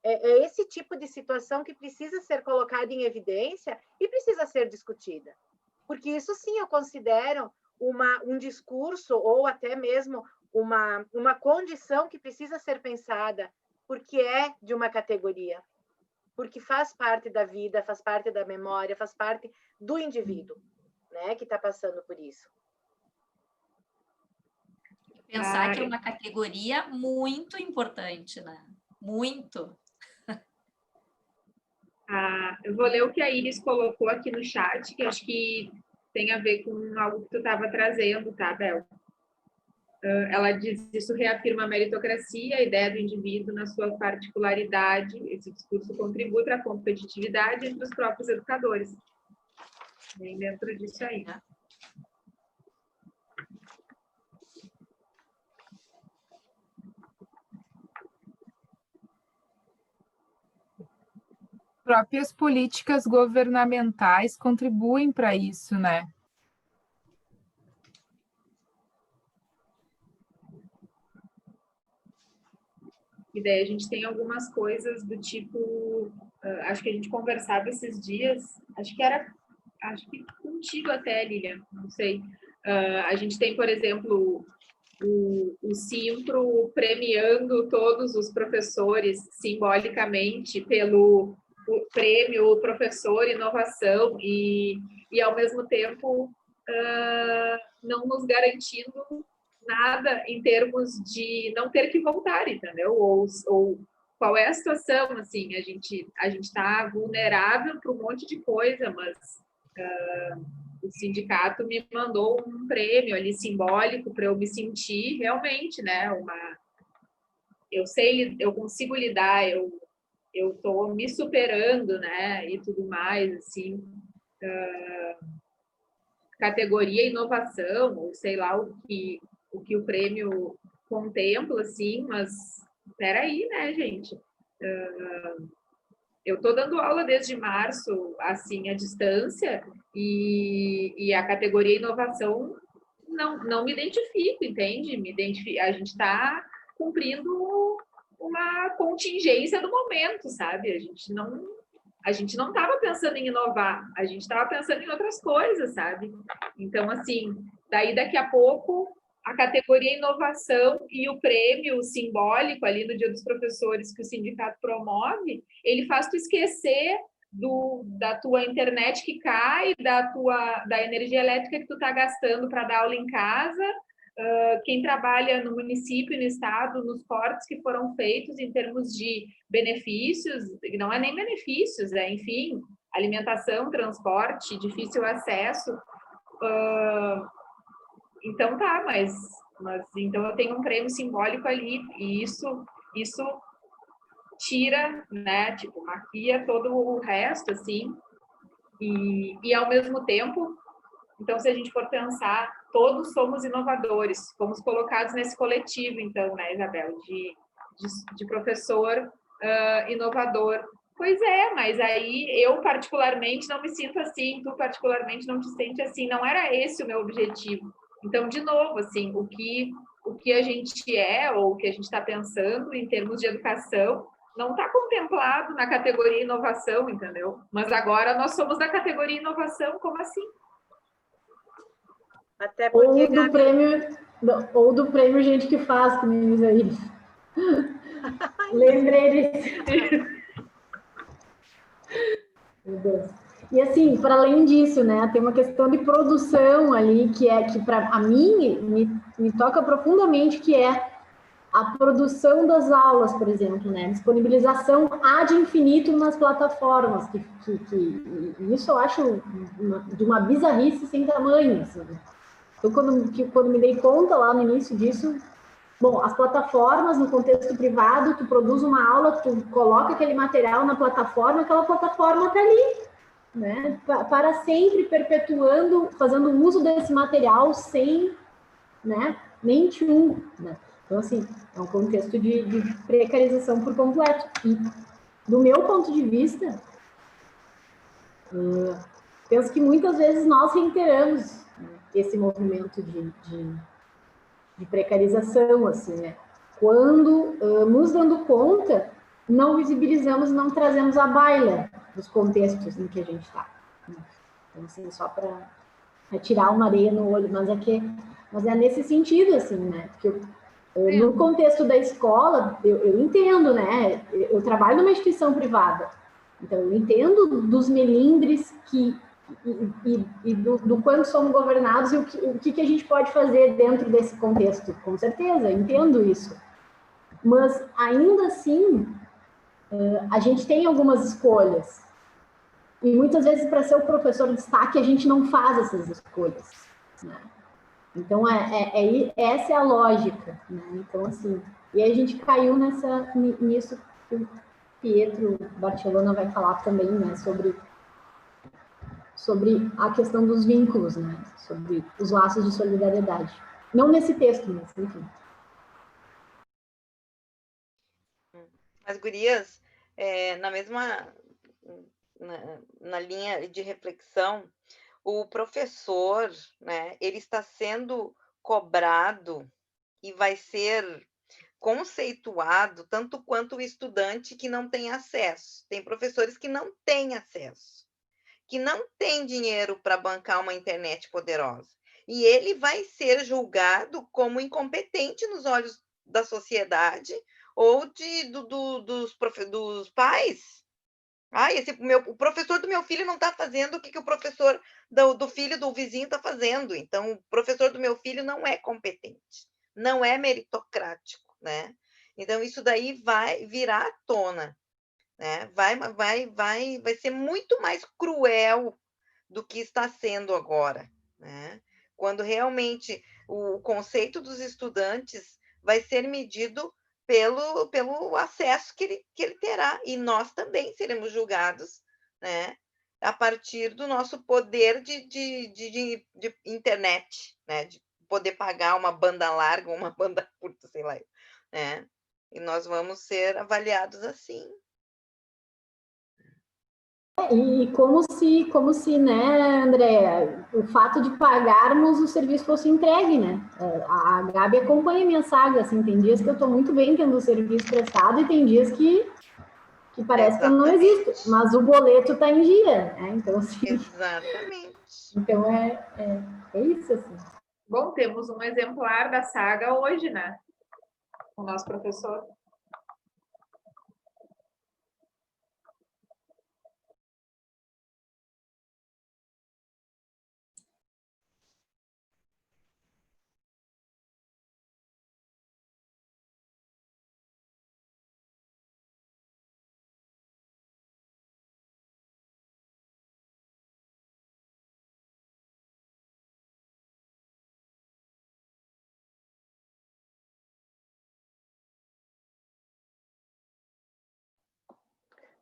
esse tipo de situação que precisa ser colocada em evidência e precisa ser discutida. Porque isso sim eu considero um discurso ou até mesmo uma condição que precisa ser pensada, porque é de uma categoria, porque faz parte da vida, faz parte da memória, faz parte do indivíduo, né, que está passando por isso. Pensar que é uma categoria muito importante, né? Muito. Eu vou ler o que a Iris colocou aqui no chat, que acho que tem a ver com algo que tu estava trazendo, tá, Bel? Ela diz: isso reafirma a meritocracia, a ideia do indivíduo na sua particularidade. Esse discurso contribui para a competitividade entre os próprios educadores. Bem dentro disso aí. Próprias políticas governamentais contribuem para isso, né? E daí a gente tem algumas coisas do tipo, acho que a gente conversava esses dias, acho que contigo até, Lilian, não sei. A gente tem, por exemplo, o Simpro premiando todos os professores simbolicamente pelo prêmio Professor Inovação e ao mesmo tempo não nos garantindo nada em termos de não ter que voltar, entendeu? Ou qual é a situação, assim, a gente está vulnerável para um monte de coisa, mas o sindicato me mandou um prêmio ali simbólico para eu me sentir realmente, né, eu sei, eu consigo lidar, eu estou me superando, né, e tudo mais, assim, categoria inovação, ou sei lá o que o prêmio contempla, assim, mas espera aí, né, gente? Eu estou dando aula desde março, assim, à distância, e a categoria inovação não me identifico, entende? A gente está cumprindo uma contingência do momento, sabe? A gente não estava pensando em inovar, a gente estava pensando em outras coisas, sabe? Então, assim, daí daqui a pouco a categoria inovação e o prêmio simbólico ali no Dia dos Professores que o sindicato promove, ele faz tu esquecer da tua internet que cai, da energia elétrica que tu está gastando para dar aula em casa. Quem trabalha no município e no estado, nos cortes que foram feitos em termos de benefícios, não é nem benefícios, enfim, alimentação, transporte, difícil acesso. Então tá, mas então eu tenho um prêmio simbólico ali, e isso tira, né, tipo, maquia todo o resto, assim, e ao mesmo tempo, então, se a gente for pensar, todos somos inovadores, fomos colocados nesse coletivo, então, né, Isabel, de professor inovador. Pois é, mas aí eu particularmente não me sinto assim, tu particularmente não te sente assim, não era esse o meu objetivo. Então, de novo, assim, o que a gente é, ou o que a gente está pensando em termos de educação, não está contemplado na categoria inovação, entendeu? Mas agora nós somos da categoria inovação, como assim? Até porque, ou do prêmio Gente que Faz, que me diz aí. Lembrei disso. Meu Deus. E assim, para além disso, né, tem uma questão de produção ali, que para mim me toca profundamente, que é a produção das aulas, por exemplo, né, disponibilização ad infinito nas plataformas, que isso eu acho de uma bizarrice sem tamanho, assim. Então, quando me dei conta lá no início disso, bom, as plataformas, no contexto privado, tu produz uma aula, tu coloca aquele material na plataforma, aquela plataforma está ali, né? Para sempre perpetuando, fazendo uso desse material sem, né, nenhum, né? Então, assim, é um contexto de precarização por completo. E, do meu ponto de vista, penso que muitas vezes nós reiteramos esse movimento de precarização, assim, né? Quando, nos dando conta, não visibilizamos, não trazemos à baila dos contextos em que a gente está. Então, assim, só para tirar uma areia no olho, mas é nesse sentido, assim, né? Porque no contexto da escola, eu entendo, né? Eu trabalho numa instituição privada, então eu entendo dos melindres e do quanto somos governados e o que a gente pode fazer dentro desse contexto, com certeza, entendo isso. Mas, ainda assim, a gente tem algumas escolhas. E, muitas vezes, para ser o professor de destaque, a gente não faz essas escolhas, né? Então, essa é a lógica, né? Então, assim, e aí a gente caiu nisso que o Pietro Bartolona vai falar também, né, sobre a questão dos vínculos, né? Sobre os laços de solidariedade. Não nesse texto, mas enfim. Mas, gurias, na linha de reflexão, o professor, né, ele está sendo cobrado e vai ser conceituado tanto quanto o estudante que não tem acesso. Tem professores que não têm acesso, que não tem dinheiro para bancar uma internet poderosa. E ele vai ser julgado como incompetente nos olhos da sociedade ou dos pais. O professor do meu filho não está fazendo o que o professor do filho do vizinho está fazendo. Então, o professor do meu filho não é competente, não é meritocrático, né? Então, isso daí vai virar à tona, né? Vai ser muito mais cruel do que está sendo agora, né? Quando realmente o conceito dos estudantes vai ser medido pelo acesso que ele terá, e nós também seremos julgados, né, a partir do nosso poder de internet, né, de poder pagar uma banda larga ou uma banda curta, sei lá, né? E nós vamos ser avaliados assim. E como se, né, André, o fato de pagarmos o serviço fosse entregue, né? A Gabi acompanha a minha saga, assim, tem dias que eu estou muito bem tendo o serviço prestado e tem dias que parece que eu não existo, mas o boleto está em dia, né? Então, assim... Exatamente. Então, é isso, assim. Bom, temos um exemplar da saga hoje, né? O nosso professor.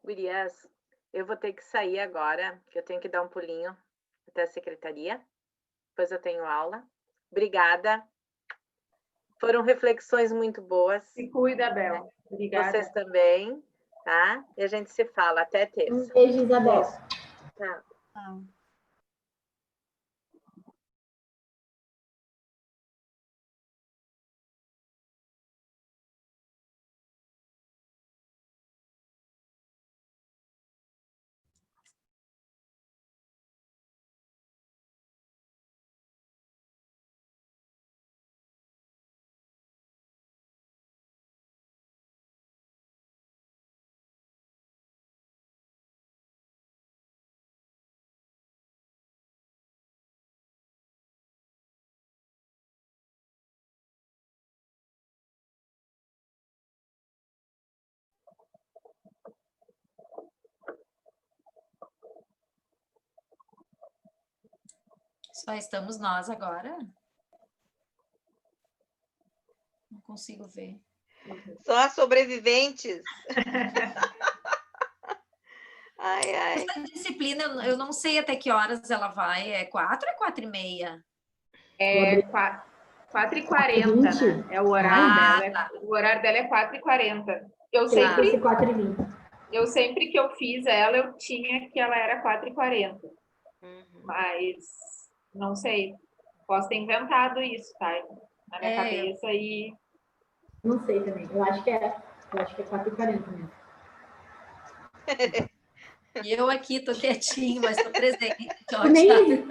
Gurias, eu vou ter que sair agora, que eu tenho que dar um pulinho até a secretaria. Depois eu tenho aula. Obrigada. Foram reflexões muito boas. Se cuida, Bel. Obrigada. Vocês também, tá? E a gente se fala. Até terça. Um beijo, Isabel. Tchau. Tchau. Só estamos nós agora? Não consigo ver. Só sobreviventes. Ai, ai. Essa disciplina, eu não sei até que horas ela vai. É 4 ou é 4h30? É 4h40, né? É o horário dela. Tá. O horário dela é 4h40. Eu sempre que eu fiz ela, eu tinha que ela era 4h40. Mas não sei. Posso ter inventado isso, tá? Na minha cabeça e... Não sei também. Eu acho que é 4h40 mesmo. E eu aqui tô quietinho, mas tô presente.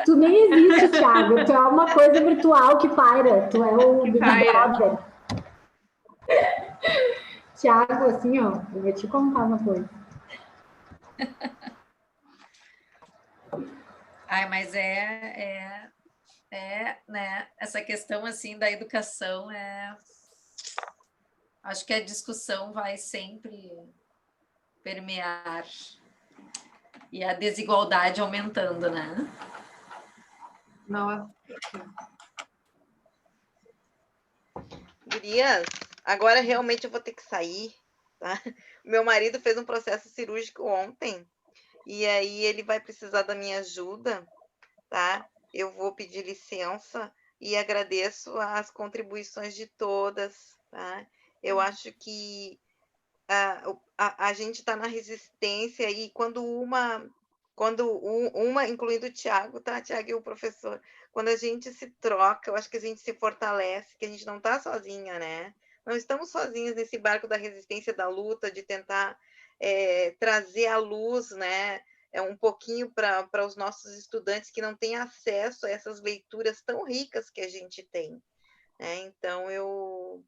Tu nem existe, Thiago. Tu é uma coisa virtual que paira. Tu é o Big Brother. Thiago, assim, ó, eu vou te contar uma coisa. Ai, mas né, essa questão, assim, da educação acho que a discussão vai sempre permear e a desigualdade aumentando, né? Nossa. Gurias, agora realmente eu vou ter que sair, tá? Meu marido fez um processo cirúrgico ontem e aí ele vai precisar da minha ajuda, tá? Eu vou pedir licença e agradeço as contribuições de todas, tá? Eu acho que a gente está na resistência e quando uma, incluindo o Thiago, tá? Thiago e o professor, quando a gente se troca, eu acho que a gente se fortalece, que a gente não está sozinha, né? Não estamos sozinhas nesse barco da resistência, da luta, de tentar trazer à luz, né? Um pouquinho para os nossos estudantes que não têm acesso a essas leituras tão ricas que a gente tem, né? Então, eu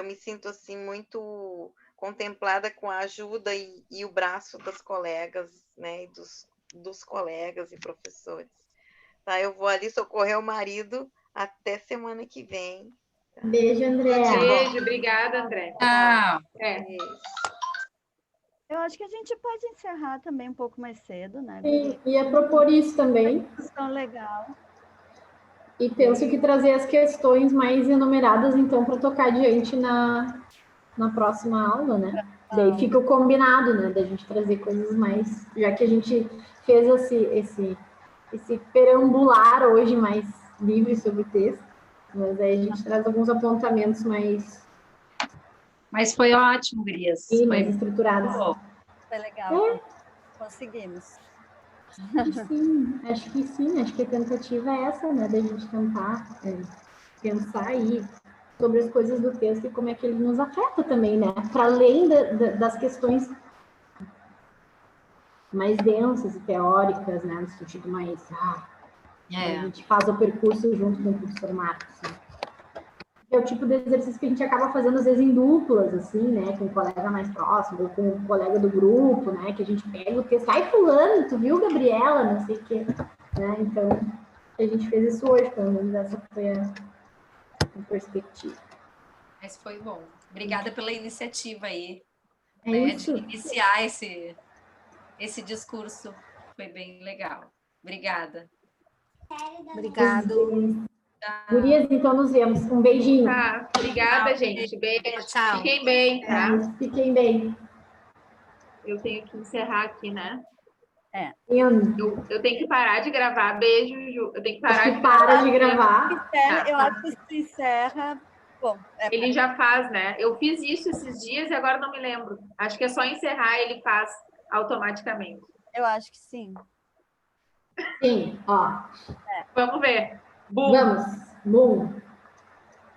me sinto, assim, muito contemplada com a ajuda e o braço das colegas, né? E dos colegas e professores. Tá? Eu vou ali socorrer o marido até semana que vem. Tá? Beijo, André. Beijo, obrigada, André. Tchau. Beijo. Eu acho que a gente pode encerrar também um pouco mais cedo, né? Sim, ia propor isso também. Discussão legal. E penso que trazer as questões mais enumeradas, então, para tocar adiante na próxima aula, né? Daí fica o combinado, né? Da gente trazer coisas mais... Já que a gente fez esse perambular hoje mais livre sobre o texto, mas aí a gente traz alguns apontamentos mais... Mas foi ótimo, Gurias. Sim, foi mais estruturados. Foi legal. Conseguimos. Acho que sim. Acho que a tentativa é essa, né? Da gente tentar pensar aí sobre as coisas do texto e como é que ele nos afeta também, né? Para além das questões mais densas e teóricas, né? No sentido mais... A gente faz o percurso junto com o professor Marcos, né? É o tipo de exercício que a gente acaba fazendo, às vezes, em duplas, assim, né? Com um colega mais próximo, ou com um colega do grupo, né? Que a gente pega o texto, ai, fulano, tu viu, Gabriela? Não sei o quê. Né? Então, a gente fez isso hoje, pelo menos essa foi a perspectiva. Mas foi bom. Obrigada pela iniciativa aí, Isso. de iniciar esse discurso. Foi bem legal. Obrigada. Obrigado. Gurias, então nos vemos. Um beijinho. Tá, obrigada, gente. Beijo. Tchau. Fiquem bem, tá? Fiquem bem. Eu tenho que encerrar aqui, né? Eu tenho que parar de gravar. Beijo, Ju. Eu tenho que parar de gravar. Eu acho que se encerra... Bom, ele já faz, né? Eu fiz isso esses dias e agora não me lembro. Acho que é só encerrar, ele faz automaticamente. Eu acho que sim. Sim, ó. Vamos ver. Vamos. Bum.